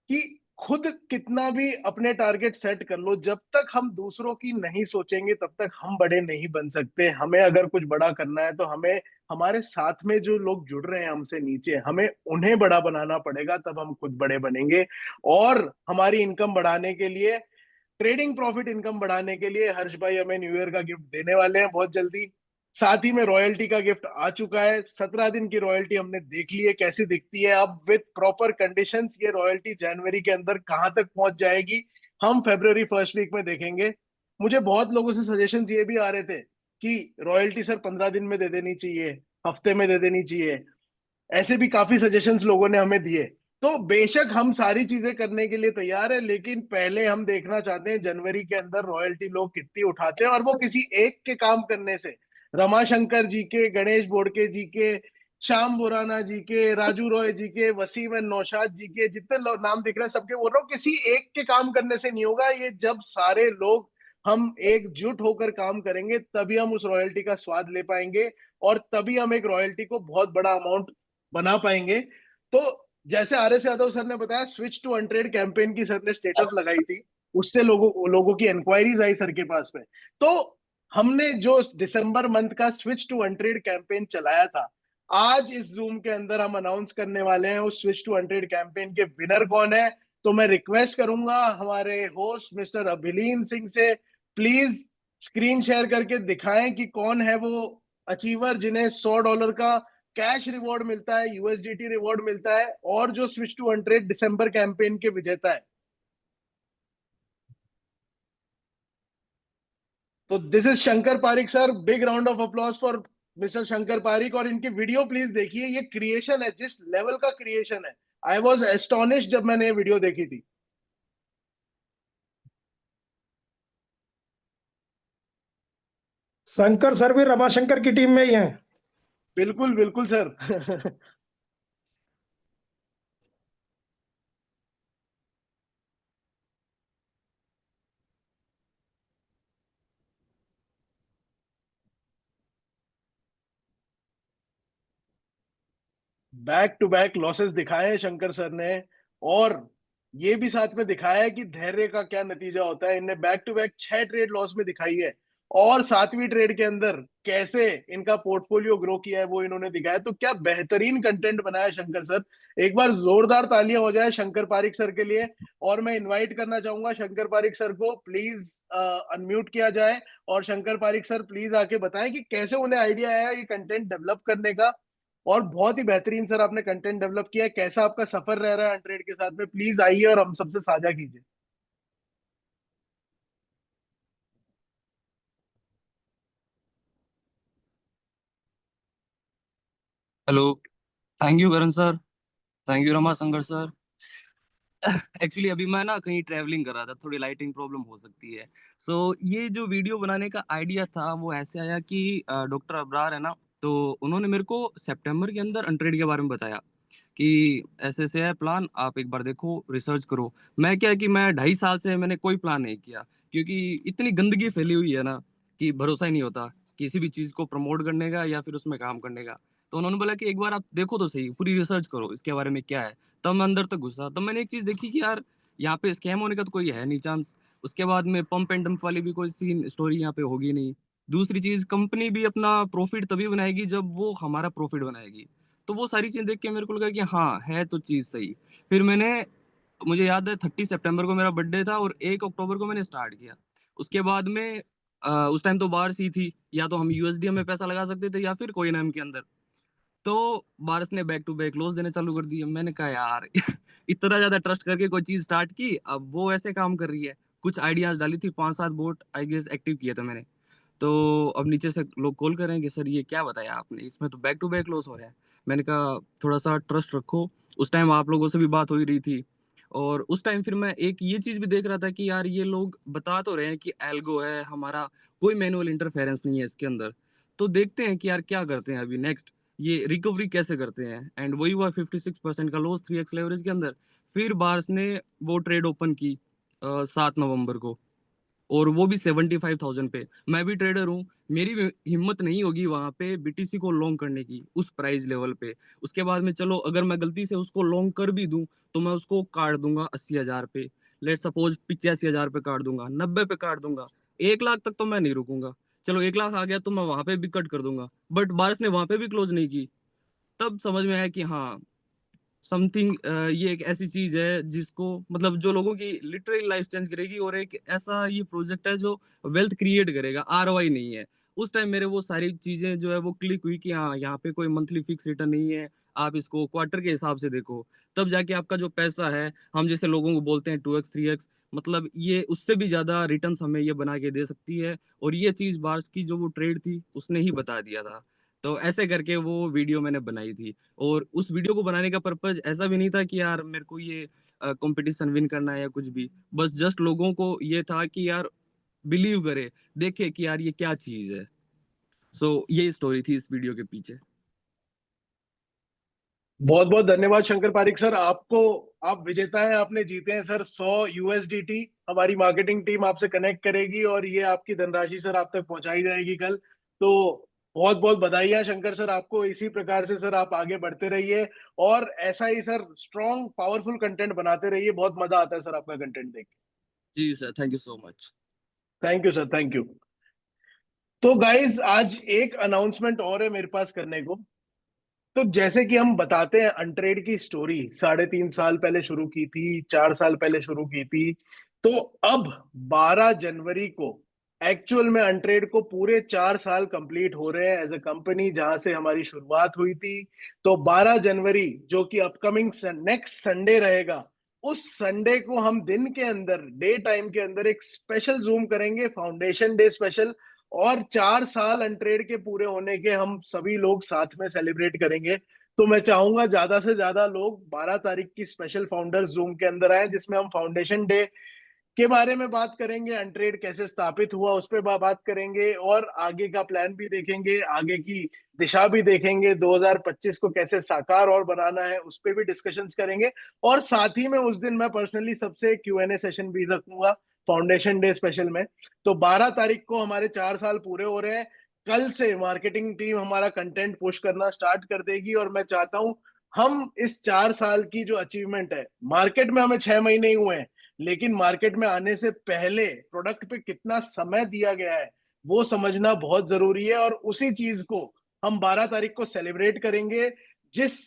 कि खुद कितना भी अपने टारगेट सेट कर लो, जब तक हम दूसरों की नहीं सोचेंगे तब तक हम बड़े नहीं बन सकते। हमें अगर कुछ बड़ा करना है तो हमें हमारे साथ में जो लोग जुड़ रहे हैं हमसे नीचे, हमें उन्हें बड़ा बनाना पड़ेगा, तब हम खुद बड़े बनेंगे। और हमारी इनकम बढ़ाने के लिए, ट्रेडिंग प्रॉफिट इनकम बढ़ाने के लिए हर्ष भाई हमें न्यू ईयर का गिफ्ट देने वाले हैं बहुत जल्दी। साथ ही में रॉयल्टी का गिफ्ट आ चुका है। 17 दिन की रॉयल्टी हमने देख ली है कैसी दिखती है। अब विथ प्रॉपर कंडीशंस ये रॉयल्टी जनवरी के अंदर कहां तक पहुंच जाएगी, हम फेब्रवरी फर्स्ट वीक में देखेंगे। मुझे बहुत लोगों से सजेशंस ये भी आ रहे थे कि रॉयल्टी सर 15 दिन में दे देनी चाहिए, हफ्ते में दे देनी चाहिए। ऐसे भी काफी सजेशंस लोगों ने हमें दिए। तो बेशक हम सारी चीजें करने के लिए तैयार है, लेकिन पहले हम देखना चाहते हैं जनवरी के अंदर रॉयल्टी लोग कितनी उठाते हैं, और वो किसी एक के काम करने से, रमाशंकर जी के, गणेश बोड़के जी के, श्याम बुराना जी के, राजू रॉय जी के, वसीम एंड नौशाद जी के, जितने नाम दिख रहे हैं सबके बोल रहा हूँ, किसी एक के काम करने से नहीं होगा ये। जब सारे लोग हम एकजुट होकर काम करेंगे तभी हम उस रॉयल्टी का स्वाद ले पाएंगे, और तभी हम एक रॉयल्टी को बहुत बड़ा अमाउंट बना पाएंगे। तो जैसे आर एस यादव सर ने बताया, स्विच टू अनट्रेड कैंपेन की सर ने स्टेटस लगाई थी, उससे लोगों की इंक्वायरीज आई सर के पास में। तो हमने जो दिसंबर मंथ का स्विच टू अनट्रेड कैंपेन चलाया था, आज इस जूम के अंदर हम अनाउंस करने वाले हैं उस स्विच टू अनट्रेड कैंपेन के विनर कौन है। तो मैं रिक्वेस्ट करूंगा हमारे होस्ट मिस्टर अभिलीन सिंह से, प्लीज स्क्रीन शेयर करके दिखाएं कि कौन है वो अचीवर जिन्हें $100 का कैश रिवॉर्ड मिलता है, यूएसडीटी रिवॉर्ड मिलता है, और जो switch to untrade December campaign के विजेता है। तो this is Shankar Pareek sir, big round of applause for mister Shankar Pareek. और इनकी वीडियो प्लीज देखिए, ये क्रिएशन है, जिस लेवल का क्रिएशन है, आई वॉज एस्टोनिश जब मैंने ये वीडियो देखी थी। शंकर सर भी रमाशंकर की टीम में ही हैं। बिल्कुल बिल्कुल sir. Back to back losses दिखाए हैं शंकर सर ने, और ये भी साथ में दिखाया है कि धैर्य का क्या नतीजा होता है। इनने back to back 6 trade loss में दिखाई है, और 7वीं ट्रेड के अंदर कैसे इनका पोर्टफोलियो ग्रो किया है वो इन्होंने दिखाया। तो क्या बेहतरीन कंटेंट बनाया शंकर सर। एक बार जोरदार तालियां हो जाए शंकर पारिक सर के लिए। और मैं इनवाइट करना चाहूंगा शंकर पारिक सर को, प्लीज अनम्यूट किया जाए, और शंकर पारिक सर प्लीज आके बताएं कि कैसे उन्हें आइडिया आया ये कंटेंट डेवलप करने का। और बहुत ही बेहतरीन सर आपने कंटेंट डेवलप किया है। कैसा आपका सफर रह रहा है अनट्रेड के साथ में, प्लीज आइए और हम सबसे साझा कीजिए। Hello. Thank you Karan sir. Thank you Ramashankar sir. Actually अभी मैं ना कहीं ट्रैवलिंग कर रहा था, थोड़ी लाइटिंग प्रॉब्लम हो सकती है। ये जो वीडियो बनाने का आइडिया था वो ऐसे आया कि डॉक्टर अब्रार है ना, तो उन्होंने मेरे को सितंबर के अंदर अनट्रेड के बारे में बताया कि ऐसे ऐसे है प्लान, आप एक बार देखो, रिसर्च करो। मैं क्या है कि मैं 2.5 साल से मैंने कोई प्लान नहीं किया, क्योंकि इतनी गंदगी फैली हुई है ना कि भरोसा ही नहीं होता किसी भी चीज़ को प्रमोट करने का या फिर उसमें काम करने का। तो उन्होंने बोला कि एक बार आप देखो तो सही, पूरी रिसर्च करो इसके बारे में क्या है। तब मैं अंदर तक घुसा, तब मैंने एक चीज़ देखी कि यार यहाँ पे स्कैम होने का तो कोई है नहीं चांस। उसके बाद में पंप एंड डंप वाली भी कोई सीन स्टोरी यहाँ पे होगी नहीं। दूसरी चीज़, कंपनी भी अपना प्रॉफिट तभी बनाएगी जब वो हमारा प्रॉफिट बनाएगी। तो वो सारी चीज़ देख के मेरे को लगा कि हाँ, है तो चीज़ सही। फिर मुझे याद है 30 सितंबर को मेरा बर्थडे था और 1 अक्टूबर को मैंने स्टार्ट किया। उसके बाद में उस टाइम तो बारिश ही थी, या तो हम यूएसडीएम में पैसा लगा सकते थे या फिर कोइनएम के अंदर। तो बारिश ने बैक टू बैक लॉस देने चालू कर दिए। मैंने कहा यार इतना ज़्यादा ट्रस्ट करके कोई चीज़ स्टार्ट की, अब वो ऐसे काम कर रही है। कुछ आइडियाज़ डाली थी, 5-7 बोट आई गेस एक्टिव किए थे मैंने। तो अब नीचे से लोग कॉल कर रहे हैं कि सर ये क्या बताया आपने, इसमें तो बैक टू बैक लॉस हो रहा है। मैंने कहा थोड़ा सा ट्रस्ट रखो। उस टाइम आप लोगों से भी बात हो ही रही थी, और उस टाइम फिर मैं एक ये चीज़ भी देख रहा था कि यार ये लोग बता तो रहे हैं कि एल्गो है हमारा, कोई मैनुअल इंटरफेरेंस नहीं है इसके अंदर। तो देखते हैं कि यार क्या करते हैं अभी नेक्स्ट, ये रिकवरी कैसे करते हैं। एंड वही हुआ, 56% का लॉस 3x लेवरेज के अंदर। फिर बार्स ने वो ट्रेड ओपन की 7 नवंबर को, और वो भी 75,000 पे। मैं भी ट्रेडर हूँ, मेरी भी हिम्मत नहीं होगी वहां पे बीटीसी को लॉन्ग करने की उस प्राइस लेवल पे। उसके बाद में चलो अगर मैं गलती से उसको लॉन्ग कर भी दूं तो मैं उसको काट दूंगा 80,000 पे। लेट सपोज 85,000 पे काट दूंगा, 90 पे काट दूंगा। 1 लाख तक तो मैं नहीं रुकूंगा। चलो 1 लाख आ गया तो मैं वहां पे भी कट कर दूंगा, बट बारिश ने वहां पे भी क्लोज नहीं की। तब समझ में आया कि हाँ, समथिंग, ये एक ऐसी चीज है जिसको मतलब जो लोगों की लिटरली लाइफ चेंज करेगी, और एक ऐसा ये प्रोजेक्ट है जो वेल्थ क्रिएट करेगा, आरओआई नहीं है। उस टाइम मेरे वो सारी चीजें जो है वो क्लिक हुई कि हाँ, यहाँ पे कोई मंथली फिक्स रिटर्न नहीं है, आप इसको क्वार्टर के हिसाब से देखो। तब जाके आपका जो पैसा है, हम जैसे लोगों को बोलते हैं 2x 3x, मतलब ये उससे भी ज्यादा रिटर्न हमें ये बना के दे सकती है। और ये चीज बार्स की जो वो ट्रेड थी उसने ही बता दिया था। तो ऐसे करके वो वीडियो मैंने बनाई थी। और उस वीडियो को बनाने का पर्पज ऐसा भी नहीं था कि यार मेरे को ये कंपटीशन विन करना है या कुछ भी। बस जस्ट लोगों को ये था कि यार बिलीव करे, देखे कि यार ये क्या चीज है। ये स्टोरी थी इस वीडियो के पीछे। बहुत बहुत धन्यवाद शंकर पारिक सर आपको। आप विजेता हैं, आपने जीते हैं सर 100 यूएसडीटी। हमारी मार्केटिंग टीम आपसे कनेक्ट करेगी और ये आपकी धनराशि सर आप तक पहुंचाई जाएगी कल। तो बहुत बहुत बधाइयां शंकर सर आपको। इसी प्रकार से सर आप आगे बढ़ते रहिए और ऐसा ही सर स्ट्रॉन्ग पावरफुल कंटेंट बनाते रहिए। बहुत मजा आता है सर आपका कंटेंट देख। जी sir, thank you so much. Thank you sir, thank you. तो गाइज आज एक अनाउंसमेंट और है मेरे पास करने को। तो जैसे कि हम बताते हैं अनट्रेड की स्टोरी 3.5 साल पहले शुरू की थी, 4 साल पहले शुरू की थी। तो अब 12 जनवरी को एक्चुअल में अनट्रेड को पूरे 4 साल कंप्लीट हो रहे हैं एज अ कंपनी जहां से हमारी शुरुआत हुई थी। तो 12 जनवरी जो कि अपकमिंग नेक्स्ट संडे रहेगा, उस संडे को हम दिन के अंदर डे टाइम के अंदर एक स्पेशल जूम करेंगे, फाउंडेशन डे स्पेशल। और 4 साल अनट्रेड के पूरे होने के हम सभी लोग साथ में सेलिब्रेट करेंगे। तो मैं चाहूंगा ज्यादा से ज्यादा लोग 12 तारीख की स्पेशल फाउंडर्स जूम के अंदर आए, जिसमें हम फाउंडेशन डे के बारे में बात करेंगे, अनट्रेड कैसे स्थापित हुआ उस पर बात करेंगे, और आगे का प्लान भी देखेंगे, आगे की दिशा भी देखेंगे, 2025 को कैसे साकार और बनाना है उस पर भी डिस्कशंस करेंगे। और साथ ही में उस दिन मैं पर्सनली सबसे Q&A सेशन भी रखूंगा फाउंडेशन डे स्पेशल में। तो 12 तारीख को हमारे 4 साल पूरे हो रहे हैं। कल से मार्केटिंग टीम हमारा कंटेंट पुश करना स्टार्ट कर देगी, और मैं चाहता हूं हम इस 4 साल की जो अचीवमेंट है, मार्केट में हमें 6 महीने ही हुए हैं, लेकिन मार्केट में आने से पहले प्रोडक्ट पे कितना समय दिया गया है वो समझना बहुत जरूरी है। और उसी चीज को हम 12 तारीख को सेलिब्रेट करेंगे, जिस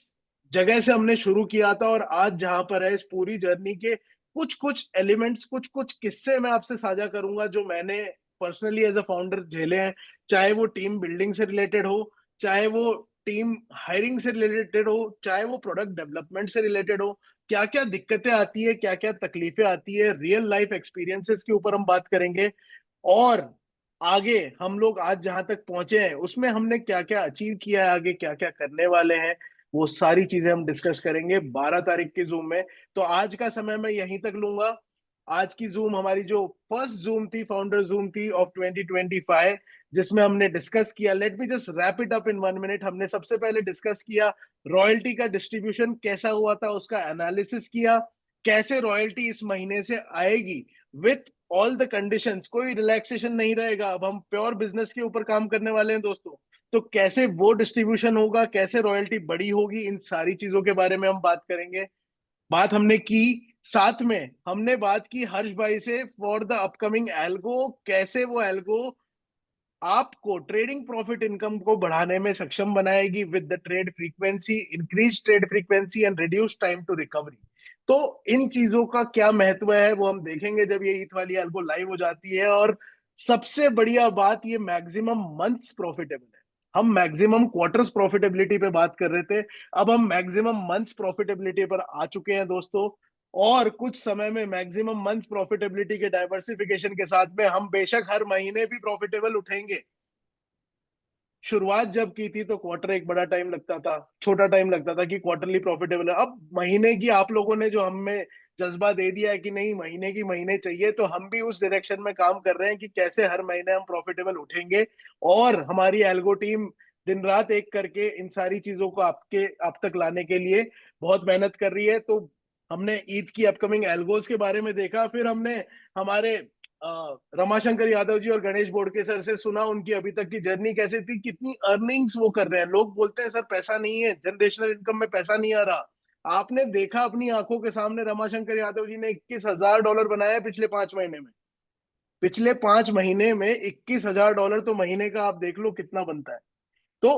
जगह से हमने शुरू किया था और आज जहां पर है। इस पूरी जर्नी के कुछ कुछ एलिमेंट्स, कुछ कुछ किस्से मैं आपसे साझा करूंगा जो मैंने पर्सनली एज अ फाउंडर झेले हैं। चाहे वो टीम बिल्डिंग से रिलेटेड हो, चाहे वो टीम हायरिंग से रिलेटेड हो, चाहे वो प्रोडक्ट डेवलपमेंट से रिलेटेड हो। क्या क्या दिक्कतें आती है, क्या क्या तकलीफें आती है, रियल लाइफ एक्सपीरियंसेस के ऊपर हम बात करेंगे। और आगे हम लोग आज जहां तक पहुंचे हैं उसमें हमने क्या क्या अचीव किया है, आगे क्या क्या करने वाले हैं, वो सारी चीजें हम डिस्कस करेंगे 12 तारीख के जूम में। तो आज का समय मैं यहीं तक लूंगा। आज की जूम हमारी जो फर्स्ट जूम थी, फाउंडर जूम थी ऑफ 2025, जिसमें हमने डिस्कस किया, let me just wrap it up in 1 minute. हमने सबसे पहले डिस्कस किया रॉयल्टी का डिस्ट्रीब्यूशन कैसा हुआ था, उसका एनालिसिस किया, कैसे रॉयल्टी इस महीने से आएगी विथ ऑल द कंडीशंस, कोई रिलैक्सेशन नहीं रहेगा। अब हम प्योर बिजनेस के ऊपर काम करने वाले हैं दोस्तों, तो कैसे वो डिस्ट्रीब्यूशन होगा, कैसे रॉयल्टी बड़ी होगी, इन सारी चीजों के बारे में हम बात करेंगे। बात हमने की, साथ में हमने बात की हर्ष भाई से फॉर द अपकमिंग एल्गो, कैसे वो एल्गो आपको ट्रेडिंग प्रॉफिट इनकम को बढ़ाने में सक्षम बनाएगी with the trade frequency, increase trade frequency and reduce time to recovery. तो इन चीजों का क्या महत्व है वो हम देखेंगे जब ये ईथ वाली एल्गो लाइव हो जाती है। और सबसे बढ़िया बात, ये मैक्सिमम मंथ्स प्रॉफिटेबल है। हम मैक्सिमम क्वार्टर्स प्रॉफिटेबिलिटी पे बात कर रहे थे, अब हम मैक्सिमम मंथ्स प्रॉफिटेबिलिटी पर आ चुके हैं दोस्तों। और कुछ समय में मैक्सिमम मंथ्स प्रॉफिटेबिलिटी के डाइवर्सिफिकेशन के साथ में हम बेशक हर महीने भी प्रॉफिटेबल उठेंगे। शुरुआत जब की थी तो क्वार्टर एक बड़ा टाइम लगता था, छोटा टाइम लगता था कि क्वार्टरली प्रॉफिटेबल है। अब महीने की आप लोगों ने जो हमें जज्बा दे दिया है कि नहीं महीने की महीने चाहिए, तो हम भी उस डायरेक्शन में काम कर रहे हैं कि कैसे हर महीने हम प्रॉफिटेबल उठेंगे। और हमारी एल्गो टीम दिन रात एक करके इन सारी चीजों को आप तक लाने के लिए बहुत मेहनत कर रही है। तो हमने ईद की अपकमिंग एल्गोज के बारे में देखा, फिर हमने हमारे रमाशंकर यादव जी और गणेश बोडके सर से सुना उनकी अभी तक की जर्नी कैसे थी, कितनी अर्निंग्स वो कर रहे हैं। लोग बोलते हैं सर पैसा नहीं है, जनरेशनल इनकम में पैसा नहीं आ रहा। आपने देखा अपनी आंखों के सामने, रमाशंकर यादव जी ने $21,000 बनाया पिछले 5 महीने में। पिछले 5 महीने में $21,000 तो महीने का आप देख लो कितना बनता है। तो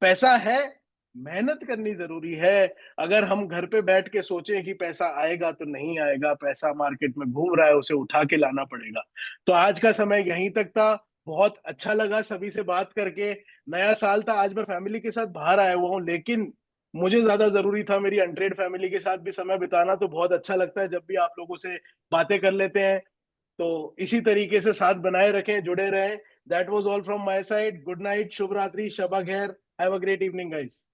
पैसा है, मेहनत करनी जरूरी है। अगर हम घर पे बैठ के सोचें कि पैसा आएगा, तो नहीं आएगा। पैसा मार्केट में घूम रहा है, उसे उठा के लाना पड़ेगा। तो आज का समय यहीं तक था। बहुत अच्छा लगा सभी से बात करके। नया साल था, आज मैं फैमिली के साथ बाहर आया हुआ हूँ, लेकिन मुझे ज्यादा जरूरी था मेरी अनट्रेड फैमिली के साथ भी समय बिताना। तो बहुत अच्छा लगता है जब भी आप लोगों से बातें कर लेते हैं। तो इसी तरीके से साथ बनाए रखें, जुड़े रहें। That was all from my side. Good night, शुभ रात्रि, शबा खैर। Have a great evening guys.